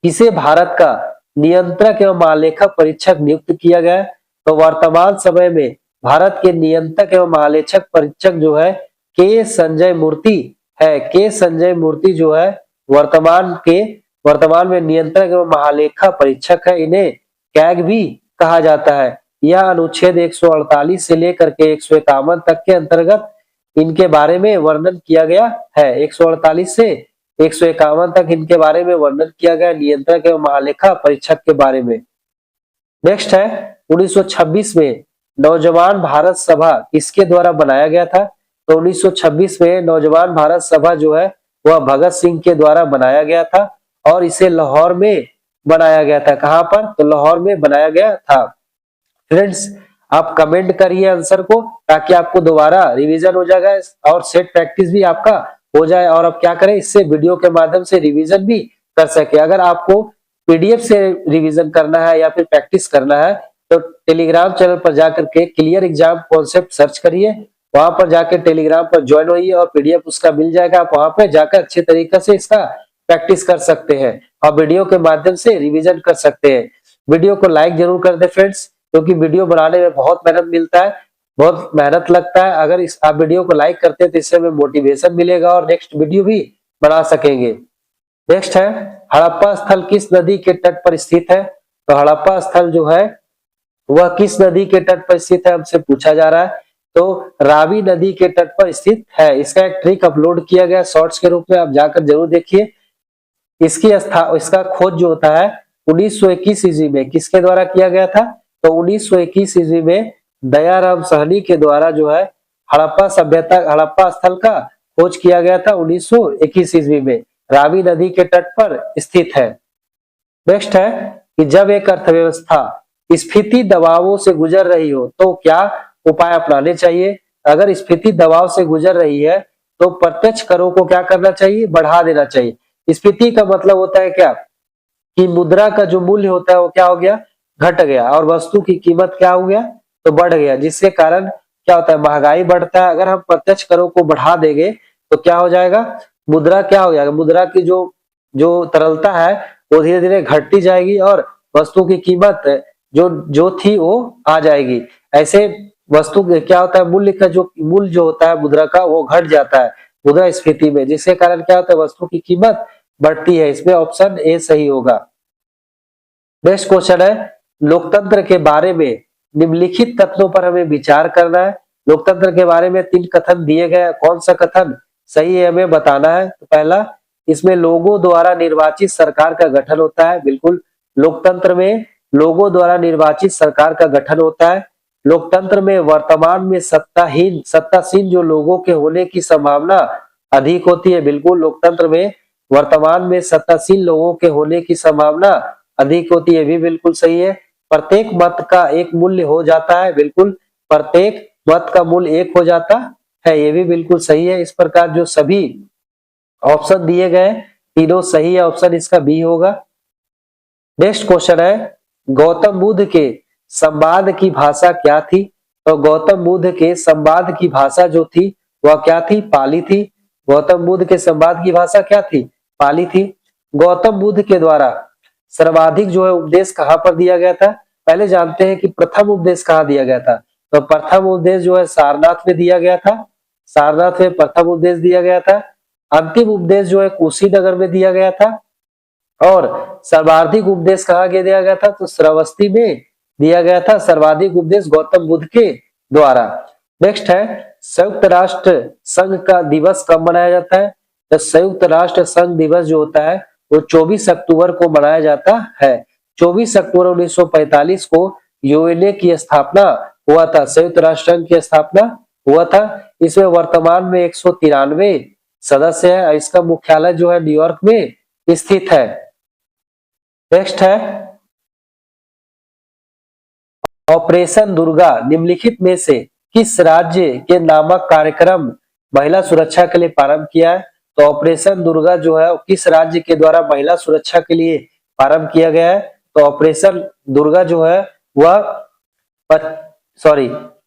किसे भारत का नियंत्रक एवं महालेखा परीक्षक नियुक्त किया गया है? तो वर्तमान समय में भारत के नियंत्रक एवं महालेखक परीक्षक जो है के संजय मूर्ति है। के संजय मूर्ति जो है वर्तमान में नियंत्रक एवं महालेखा परीक्षक है। इन्हें कैग भी कहा जाता है। यह अनुच्छेद 148 से लेकर के 151 तक के अंतर्गत इनके बारे में वर्णन किया गया है। 148 से 151 तक इनके बारे में वर्णन किया गया, नियंत्रक एवं महालेखा परीक्षक के बारे में। नेक्स्ट है, 1926 में नौजवान भारत सभा किसके द्वारा बनाया गया था? तो 1926 में नौजवान भारत सभा जो है वह भगत सिंह के द्वारा बनाया गया था और इसे लाहौर में बनाया गया था। कहां पर? तो लाहौर में बनाया गया था। फ्रेंड्स, आप कमेंट करिए आंसर को ताकि आपको दोबारा रिवीजन हो जाएगा और सेट प्रैक्टिस भी आपका हो जाए। और अब क्या करें, इससे वीडियो के माध्यम से रिवीजन भी कर सके। अगर आपको पीडीएफ से रिवीजन करना है या फिर प्रैक्टिस करना है तो टेलीग्राम चैनल पर जाकर के क्लियर एग्जाम कॉन्सेप्ट सर्च करिए, वहां पर जाकर टेलीग्राम पर ज्वाइन होइए और पीडीएफ उसका मिल जाएगा। आप वहां पर जाकर अच्छे तरीके से इसका प्रैक्टिस कर सकते हैं और वीडियो के माध्यम से रिवीजन कर सकते हैं। वीडियो को लाइक जरूर कर दे फ्रेंड्स, क्योंकि वीडियो बनाने में बहुत मेहनत मिलता है, बहुत मेहनत लगता है। अगर आप वीडियो को लाइक करते हैं तो इससे हमें मोटिवेशन मिलेगा और नेक्स्ट वीडियो भी बना सकेंगे। नेक्स्ट है, हड़प्पा स्थल किस नदी के तट पर स्थित है? तो हड़प्पा स्थल जो है वह किस नदी के तट पर स्थित है हमसे पूछा जा रहा है। तो रावी नदी के तट पर स्थित है। इसका एक ट्रिक अपलोड किया गया शॉर्ट्स के रूप में, आप जाकर जरूर देखिए। इसका खोज जो होता है 1921 ईस्वी में किसके द्वारा किया गया था? तो 1921 ईस्वी में दयाराम सहनी के द्वारा जो है हड़प्पा स्थल का खोज किया गया था 1921 ईस्वी में, रावी नदी के तट पर स्थित है। नेक्स्ट है कि जब एक अर्थव्यवस्था स्फीति दबावों से गुजर रही हो तो क्या उपाय अपनाने चाहिए? अगर स्फीति दबाव से गुजर रही है तो प्रत्यक्ष करों को क्या करना चाहिए? बढ़ा देना चाहिए। स्फीति का मतलब होता है क्या कि मुद्रा का जो मूल्य होता है वो क्या हो गया? घट गया और वस्तु की कीमत क्या हो गया? तो बढ़ गया, जिसके कारण क्या होता है? महंगाई बढ़ता है। अगर हम प्रत्यक्ष करों को बढ़ा देंगे तो क्या हो जाएगा? मुद्रा क्या हो जाएगा? मुद्रा की जो तरलता है वो धीरे धीरे घटती जाएगी और वस्तु की कीमत जो थी वो आ जाएगी। ऐसे वस्तु क्या होता है? मूल्य जो होता है मुद्रा का वो घट जाता है मुद्रास्फीति में, जिसके कारण क्या होता है? वस्तु की कीमत बढ़ती है। इसमें ऑप्शन ए सही होगा। नेक्स्ट क्वेश्चन है, लोकतंत्र के बारे में निम्नलिखित कथनों पर हमें विचार करना है। लोकतंत्र के बारे में 3 कथन दिए गए, कौन सा कथन सही है हमें बताना है। तो पहला, इसमें लोगों द्वारा निर्वाचित सरकार का गठन होता है। बिल्कुल, लोकतंत्र में लोगों द्वारा निर्वाचित सरकार का गठन होता है। लोकतंत्र में वर्तमान में सत्तासीन जो लोगों के होने की संभावना अधिक होती है। बिल्कुल, लोकतंत्र में वर्तमान में सत्तासीन लोगों के होने की संभावना अधिक होती है, भी बिल्कुल सही है। प्रत्येक मत का एक मूल्य हो जाता है। बिल्कुल, प्रत्येक मत का मूल्य एक हो जाता है, ये भी बिल्कुल सही है। इस प्रकार जो सभी ऑप्शन दिए गए तीनों सही है, ऑप्शन इसका बी होगा। नेक्स्ट क्वेश्चन है, गौतम बुद्ध के संवाद की भाषा क्या थी? तो गौतम बुद्ध के संवाद की भाषा जो थी वह क्या थी? पाली थी। गौतम बुद्ध के संवाद की भाषा क्या थी? पाली थी। गौतम बुद्ध के द्वारा सर्वाधिक जो है उपदेश कहां पर दिया गया था? पहले जानते हैं कि प्रथम उपदेश कहां दिया गया था। तो प्रथम उपदेश जो है सारनाथ में दिया गया था। सारनाथ में प्रथम उपदेश दिया गया था। अंतिम उपदेश जो है कुशीनगर में दिया गया था और सर्वाधिक उपदेश कहाँ दिया गया था? तो श्रावस्ती में दिया गया था सर्वाधिक उपदेश गौतम बुद्ध के द्वारा। नेक्स्ट है, संयुक्त राष्ट्र संघ का दिवस कब मनाया जाता है? तो संयुक्त राष्ट्र संघ दिवस जो होता है वो 24 अक्टूबर को मनाया जाता है। 24 अक्टूबर 1945 को यूएनए की स्थापना हुआ था। संयुक्त राष्ट्र संघ की स्थापना हुआ था। इसमें वर्तमान में 193 सदस्य है। इसका मुख्यालय जो है न्यूयॉर्क में स्थित है। नेक्स्ट है, ऑपरेशन दुर्गा निम्नलिखित में से किस राज्य के नामक कार्यक्रम महिला सुरक्षा के लिए प्रारंभ किया है? तो ऑपरेशन दुर्गा जो है किस राज्य के द्वारा महिला सुरक्षा के लिए प्रारंभ किया गया है? तो ऑपरेशन दुर्गा जो है वह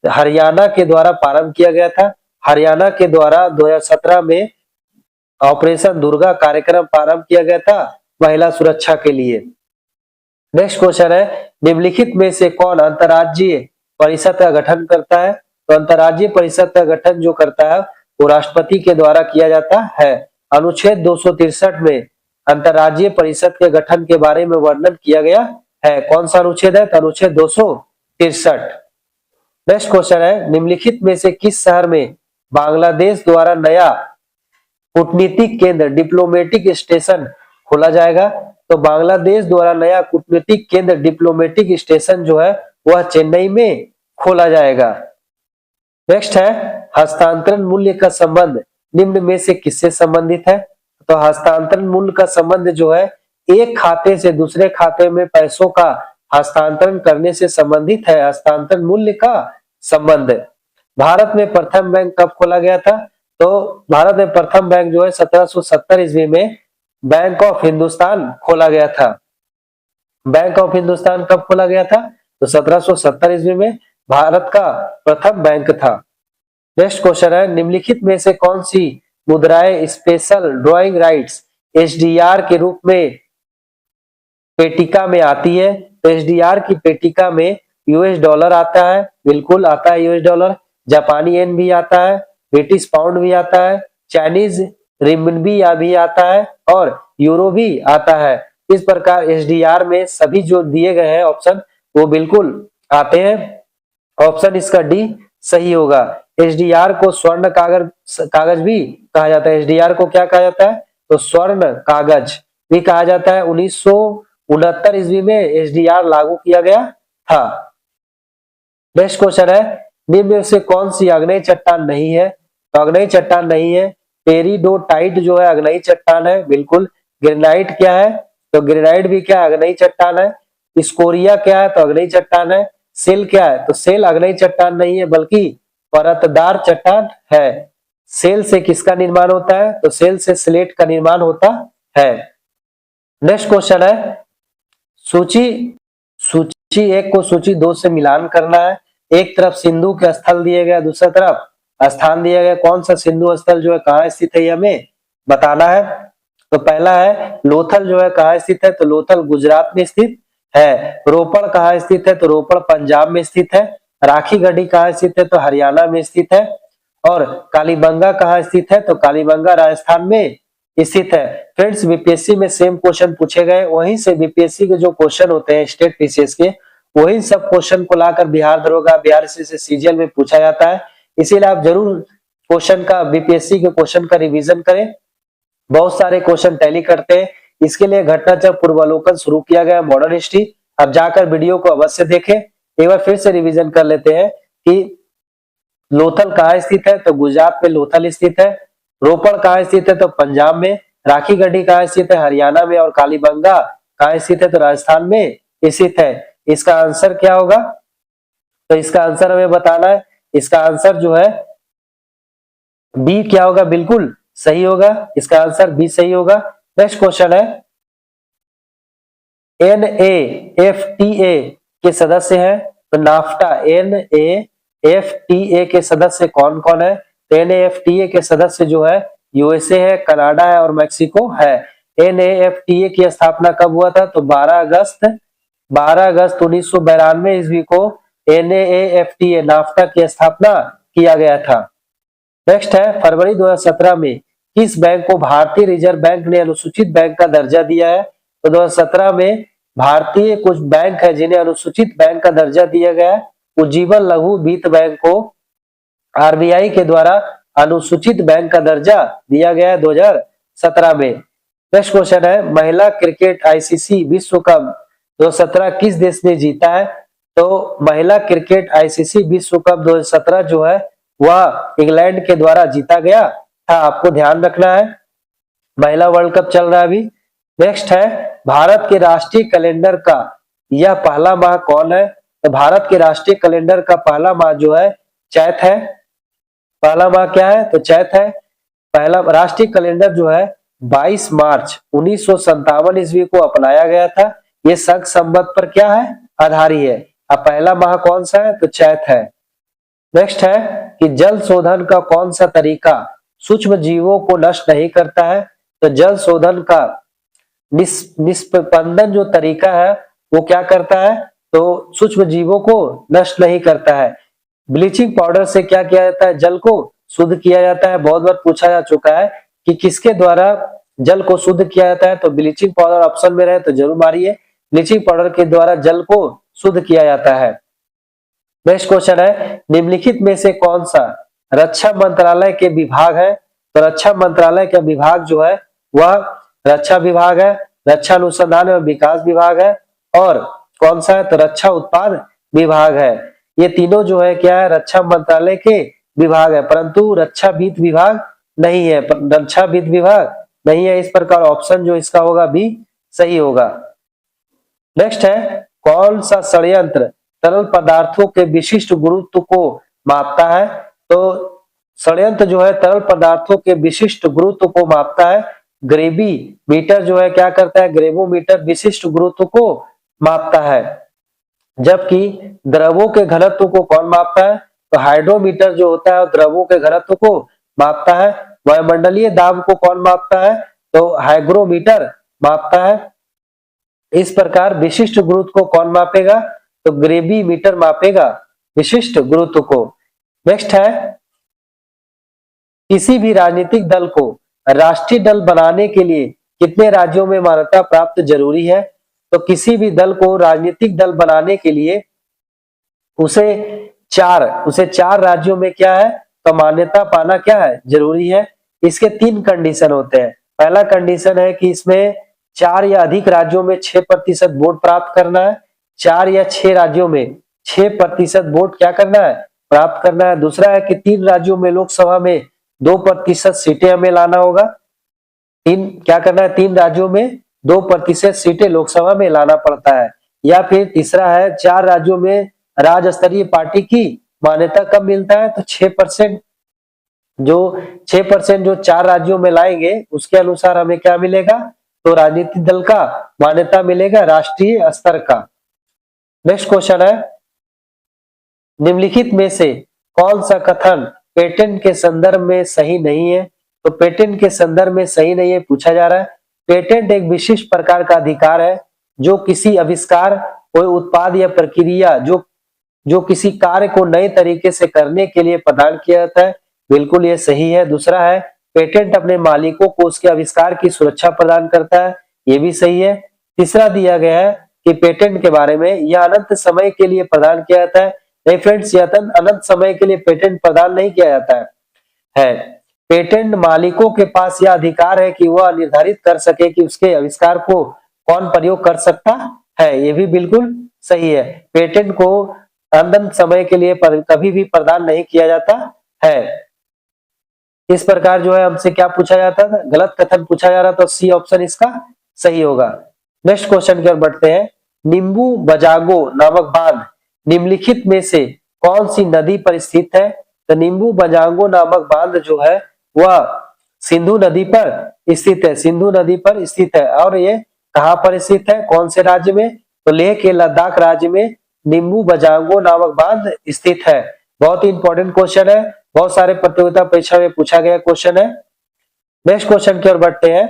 हरियाणा के द्वारा प्रारंभ किया गया था। हरियाणा के द्वारा 2017 में ऑपरेशन दुर्गा कार्यक्रम प्रारंभ किया गया था महिला सुरक्षा के लिए। नेक्स्ट क्वेश्चन है, निम्नलिखित में से कौन अंतर्राज्यीय परिषद का गठन करता है? तो अंतर्राज्यीय परिषद का गठन जो करता है वो राष्ट्रपति के द्वारा किया जाता है। अनुच्छेद 263 में अंतर्राज्यीय परिषद के गठन के बारे में वर्णन किया गया है। कौन सा अनुच्छेद है? तो अनुच्छेद 263। नेक्स्ट क्वेश्चन है, निम्नलिखित में से किस शहर में बांग्लादेश द्वारा नया कूटनीतिक केंद्र डिप्लोमेटिक स्टेशन खोला जाएगा? तो बांग्लादेश द्वारा नया कूटनीतिक केंद्र डिप्लोमेटिक स्टेशन जो है वह चेन्नई में खोला जाएगा। नेक्स्ट है, हस्तांतरण मूल्य का संबंध निम्न में से किससे संबंधित है? तो हस्तांतरण मूल्य का संबंध जो है एक खाते से दूसरे खाते में पैसों का हस्तांतरण करने से संबंधित है। हस्तांतरण मूल्य का संबंध। भारत में प्रथम बैंक कब खोला गया था? तो भारत में प्रथम बैंक जो है 1770 ईस्वी में बैंक ऑफ हिंदुस्तान खोला गया था। बैंक ऑफ हिंदुस्तान कब खोला गया था? तो 1770 ईस्वी में भारत का प्रथम बैंक था। नेक्स्ट क्वेश्चन है, निम्नलिखित में से कौन सी मुद्राएं स्पेशल ड्राइंग राइट्स एसडीआर के रूप में पेटिका में आती है? तो एसडीआर की पेटिका में यूएस डॉलर आता है, बिल्कुल आता है यूएस डॉलर, जापानी येन भी आता है, ब्रिटिश पाउंड भी आता है, चाइनीज रिम्बी भी आता है और यूरो भी आता है। इस प्रकार एसडीआर में सभी जो दिए गए हैं ऑप्शन वो बिल्कुल आते हैं। ऑप्शन इसका डी सही होगा। एसडीआर को स्वर्ण कागज भी कहा जाता है। एसडीआर को क्या कहा जाता है? तो स्वर्ण कागज भी कहा जाता है। 1969 ईस्वी में एसडीआर लागू किया गया था। नेक्स्ट क्वेश्चन है, निम्न में से कौन सी आग्नेय चट्टान नहीं है? तो आग्नेय चट्टान नहीं है। पेरिडोटाइट जो है आग्नेय चट्टान है, बिल्कुल। ग्रेनाइट क्या है? तो ग्रेनाइट भी क्या है? आग्नेय चट्टान है। स्कोरिया क्या है? तो आग्नेय चट्टान है। सेल क्या है? तो सेल आग्नेय चट्टान नहीं है बल्कि परतदार चट्टान है। सेल से किसका निर्माण होता है? तो सेल से स्लेट का निर्माण होता है। नेक्स्ट क्वेश्चन है, सूची एक को सूची 2 से मिलान करना है। एक तरफ सिंधु के स्थल दिए गए, दूसरी तरफ स्थान दिया गया। कौन सा सिंधु स्थल जो है कहाँ स्थित है ये हमें बताना है। तो पहला है लोथल जो है कहाँ स्थित है? तो लोथल गुजरात में स्थित है। रोपड़ कहाँ स्थित है? तो रोपड़ पंजाब में स्थित है। राखी गढ़ी कहाँ स्थित है? तो हरियाणा में स्थित है। और कालीबंगा कहाँ स्थित है? तो कालीबंगा राजस्थान में स्थित है। फ्रेंड्स, बीपीएससी में सेम क्वेश्चन पूछे गए, वहीं से बीपीएससी के जो क्वेश्चन होते हैं स्टेट पीसीएस के, वही सब क्वेश्चन को लाकर बिहार दरोगा, बिहार से सीजीएल में पूछा जाता है। इसीलिए आप जरूर क्वेश्चन का, बीपीएससी के क्वेश्चन का रिवीजन करें। बहुत सारे क्वेश्चन टैली करते हैं, इसके लिए घटनाचक्र पूर्वावलोकन शुरू किया गया मॉडर्न हिस्ट्री। अब जाकर वीडियो को अवश्य देखें। एक बार फिर से रिवीजन कर लेते हैं कि लोथल कहाँ स्थित है? तो गुजरात में लोथल स्थित है। रोपड़ कहाँ स्थित है? तो पंजाब में। राखी गढ़ी कहाँ स्थित है? हरियाणा में। और कालीबंगा कहाँ स्थित है? तो राजस्थान में स्थित है। इसका आंसर क्या होगा? तो इसका आंसर हमें बताना है। इसका आंसर जो है बी क्या होगा? बिल्कुल सही होगा। इसका आंसर बी सही होगा। नेक्स्ट क्वेश्चन है, NAFTA के सदस्य हैं। तो नाफ्टा, NAFTA के सदस्य कौन कौन है? तो NAFTA के सदस्य जो है यूएसए है, कनाडा है और मैक्सिको है। NAFTA की स्थापना कब हुआ था? तो 12 अगस्त 1992 ईस्वी को NAFTA नाफ्टा की स्थापना किया गया था। नेक्स्ट है, फरवरी 2017 में किस बैंक को भारतीय रिजर्व बैंक ने अनुसूचित बैंक का दर्जा दिया है? तो 2017 में भारतीय कुछ बैंक है जिन्हें अनुसूचित बैंक का दर्जा दिया गया है। उज्जीवन लघु वित्त बैंक को आरबीआई के द्वारा अनुसूचित बैंक का दर्जा दिया गया है 2017 में। नेक्स्ट क्वेश्चन है, महिला क्रिकेट आईसीसी विश्व कप 2017 किस देश ने जीता है? तो महिला क्रिकेट आईसीसी विश्व कप 2017 जो है वह इंग्लैंड के द्वारा जीता गया था। आपको ध्यान रखना है, महिला वर्ल्ड कप चल रहा है अभी। नेक्स्ट है, भारत के राष्ट्रीय कैलेंडर का यह पहला माह कौन है? तो भारत के राष्ट्रीय कैलेंडर का पहला माह जो है चैत है। पहला माह क्या है? तो चैत है। पहला राष्ट्रीय कैलेंडर जो है 22 मार्च 1957 ईस्वी को अपनाया गया था। ये शक संवत पर क्या है? आधारित है। अब पहला माह कौन सा है? तो चैत है। नेक्स्ट है कि जल शोधन का कौन सा तरीका सूक्ष्म जीवों को नष्ट नहीं करता है। तो जल शोधन का निष्पंदन जो तरीका है वो क्या करता है, तो सूक्ष्म जीवों को नष्ट नहीं करता है। ब्लीचिंग पाउडर से क्या किया जाता है, जल को शुद्ध किया जाता है। बहुत बार पूछा जा चुका है कि किसके द्वारा जल को शुद्ध किया जाता है, तो ब्लीचिंग पाउडर ऑप्शन में रहे तो जरूर मारिए। ब्लीचिंग पाउडर के द्वारा जल को शुद्ध किया जाता है। नेक्स्ट क्वेश्चन है, निम्नलिखित में से कौन सा रक्षा मंत्रालय के विभाग है, तो रक्षा मंत्रालय का विभाग जो है वह रक्षा विभाग है, रक्षा अनुसंधान एवं विकास विभाग है, और कौन सा है, तो रक्षा उत्पाद विभाग है। ये तीनों जो है क्या है, रक्षा मंत्रालय के विभाग है, परंतु रक्षा वित्त विभाग नहीं है, रक्षा वित्त विभाग नहीं है। इस प्रकार ऑप्शन जो इसका होगा बी सही होगा। नेक्स्ट है, कौन सा षड्यंत्र तरल पदार्थों के विशिष्ट गुरुत्व को मापता है, तो षड्यंत्र जो है तरल पदार्थों के विशिष्ट गुरुत्व को मापता है। ग्रेवी मीटर जो है क्या करता है, ग्रेवोमीटर विशिष्ट गुरुत्व को मापता है। जबकि द्रवों के घनत्व को कौन मापता है, तो हाइड्रोमीटर जो होता है द्रवों के घनत्व को मापता है। वायुमंडलीय दाब को कौन मापता है, तो हाइग्रोमीटर मापता है। इस प्रकार विशिष्ट गुरुत्व को कौन मापेगा, तो ग्रेविमीटर मापेगा विशिष्ट गुरुत्व को। नेक्स्ट है, किसी भी राजनीतिक दल को राष्ट्रीय दल बनाने के लिए कितने राज्यों में मान्यता प्राप्त जरूरी है, तो किसी भी दल को राजनीतिक दल बनाने के लिए उसे चार राज्यों में क्या है, तो मान्यता पाना क्या है, जरूरी है। इसके 3 कंडीशन होते हैं। पहला कंडीशन है कि इसमें 4 या अधिक राज्यों में 6% वोट प्राप्त करना है, 4 या 6 राज्यों में 6% वोट क्या करना है, प्राप्त करना है। दूसरा है कि 3 राज्यों में लोकसभा में 2% सीटें हमें लाना होगा। क्या करना है, 3 राज्यों में 2% सीटें लोकसभा में लाना पड़ता है। या फिर तीसरा है 4 राज्यों में राज्य स्तरीय पार्टी की मान्यता कब मिलता है, तो 6% जो 4 राज्यों में लाएंगे उसके अनुसार हमें क्या मिलेगा, तो राजनीतिक दल का मान्यता मिलेगा राष्ट्रीय स्तर का। नेक्स्ट क्वेश्चन है, निम्नलिखित में से कौन सा कथन पेटेंट के संदर्भ में सही नहीं है, तो पेटेंट के संदर्भ में सही नहीं है पूछा जा रहा है। पेटेंट एक विशिष्ट प्रकार का अधिकार है जो किसी आविष्कार, कोई उत्पाद या प्रक्रिया जो किसी कार्य को नए तरीके से करने के लिए प्रदान किया जाता है। बिल्कुल ये सही है। दूसरा है, पेटेंट अपने मालिकों को उसके आविष्कार की सुरक्षा प्रदान करता है, ये भी सही है। तीसरा दिया गया है कि पेटेंट के बारे में यह अनंत समय के लिए प्रदान किया जाता है। नहीं फ्रेंड्स, यह अनंत समय के लिए पेटेंट प्रदान नहीं किया जाता है। पेटेंट मालिकों के पास यह अधिकार है कि वह निर्धारित कर सके कि उसके आविष्कार को कौन प्रयोग कर सकता है, ये भी बिल्कुल सही है। पेटेंट को अनंत समय के लिए कभी भी प्रदान नहीं किया जाता है। इस प्रकार जो है हमसे क्या पूछा जाता था, गलत कथन पूछा जा रहा, तो सी ऑप्शन इसका सही होगा। नेक्स्ट क्वेश्चन की ओर बढ़ते हैं, नींबू बजागो नामक बांध निम्नलिखित में से कौन सी नदी पर स्थित है, तो नींबू बजागो नामक बांध जो है वह सिंधु नदी पर स्थित है, सिंधु नदी पर स्थित है। और ये कहां पर स्थित है, कौन से राज्य में, तो लेह के लद्दाख राज्य में नींबू बजागो नामक बांध स्थित है। बहुत ही इंपॉर्टेंट क्वेश्चन है, बहुत सारे प्रतियोगिता परीक्षा में पूछा गया क्वेश्चन है। नेक्स्ट क्वेश्चन की ओर बढ़ते हैं।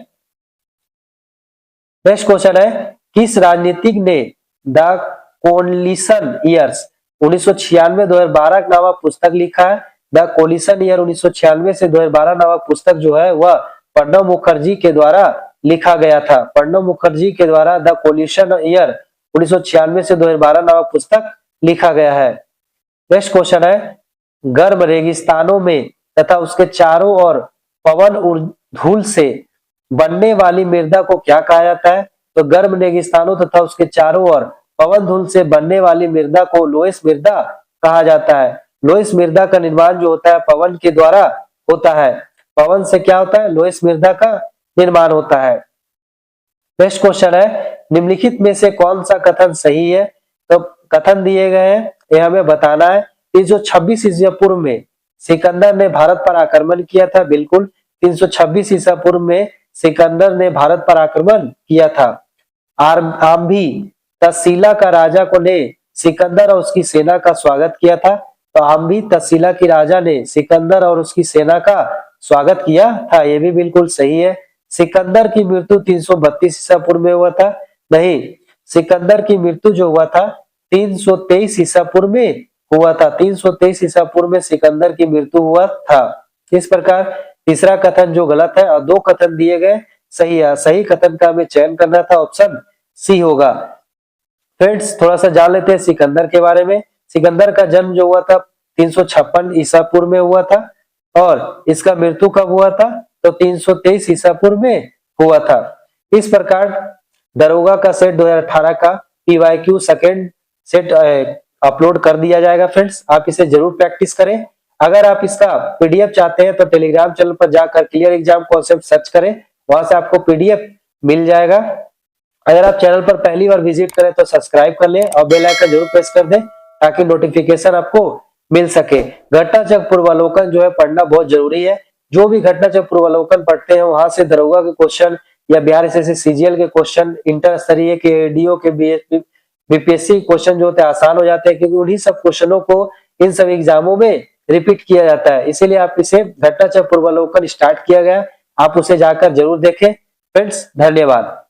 नेक्स्ट क्वेश्चन है, किस राजनीतिक ने द कोलिशन ईयर्स 1996-2012 नामक पुस्तक लिखा है। द कोलिशन ईयर 1996 से 2012 नामक पुस्तक जो है वह प्रणब मुखर्जी के द्वारा लिखा गया था। प्रणब मुखर्जी के द्वारा द कोलिशन ईयर 1996 से 2012 नामक पुस्तक लिखा गया है। नेक्स्ट क्वेश्चन है, गर्म रेगिस्तानों में तथा उसके चारों ओर पवन धूल से बनने वाली मृदा को क्या कहा जाता है, तो गर्म रेगिस्तानों तथा उसके चारों ओर पवन धूल से बनने वाली मृदा को लोएस मृदा कहा जाता है। लोएस मृदा का निर्माण जो होता है पवन के द्वारा होता है। पवन से क्या होता है, लोएस मृदा का निर्माण होता है। नेक्स्ट क्वेश्चन है, निम्नलिखित में से कौन सा कथन सही है, तो कथन दिए गए हैं यह हमें बताना है। इस जो 26 ईसा पूर्व में सिकंदर ने भारत पर आक्रमण किया था, बिल्कुल 326 ईसा पूर्व में सिकंदर ने भारत पर आक्रमण किया था। आम्भी तसीला का राजा को ने सिकंदर और उसकी सेना का स्वागत किया था, तो आम्भी तसीला की राजा ने सिकंदर और उसकी सेना का स्वागत किया था। ये भी बिल्कुल सही है। सिकंदर की मृत्यु 332 ईसा पूर्व में हुआ था। नहीं, सिकंदर की मृत्यु जो हुआ था 323 ईसा पूर्व में हुआ था। 323 ईसा पूर्व में सिकंदर की मृत्यु हुआ था। इस प्रकार तीसरा कथन जो गलत है और दो कथन दिए गए सही है। सही कथन का हमें चयन करना था, ऑप्शन सी होगा। फ्रेंड्स थोड़ा सा जान लेते हैं सिकंदर के बारे में। सिकंदर का जन्म जो हुआ था 356 ईसा पूर्व में हुआ था और इसका मृत्यु कब हुआ था तो 323 ईसा पूर्व में हुआ था। इस प्रकार दरोगा का सेट 2018 का पीवाईक्यू सेकंड सेट अपलोड कर दिया जाएगा। फ्रेंड्स आप इसे जरूर प्रैक्टिस करें। अगर आप इसका पीडीएफ चाहते हैं तो टेलीग्राम चैनल पर जाकर क्लियर एग्जाम कॉन्सेप्ट सर्च करें, वहां से आपको पीडीएफ मिल जाएगा। अगर आप चैनल पर पहली बार विजिट करें तो सब्सक्राइब कर लें और बेल आइकन जरूर प्रेस कर दें ताकि नोटिफिकेशन आपको मिल सके। घटनाचक्र पूर्वावलोकन जो है पढ़ना बहुत जरूरी है। जो भी घटनाचक्र पूर्वावलोकन पढ़ते हैं वहां से दरोगा के क्वेश्चन या बिहार एसएससी सीजीएल के क्वेश्चन, इंटर स्तरीय के, एडीओ के, बीपीएससी क्वेश्चन जो होते हैं आसान हो जाते हैं क्योंकि उन्हीं सब क्वेश्चनों को इन सब एग्जामों में रिपीट किया जाता है। इसीलिए आप इसे घटनाचक्र पूर्वावलोकन स्टार्ट किया गया, आप उसे जाकर जरूर देखें। फ्रेंड्स धन्यवाद।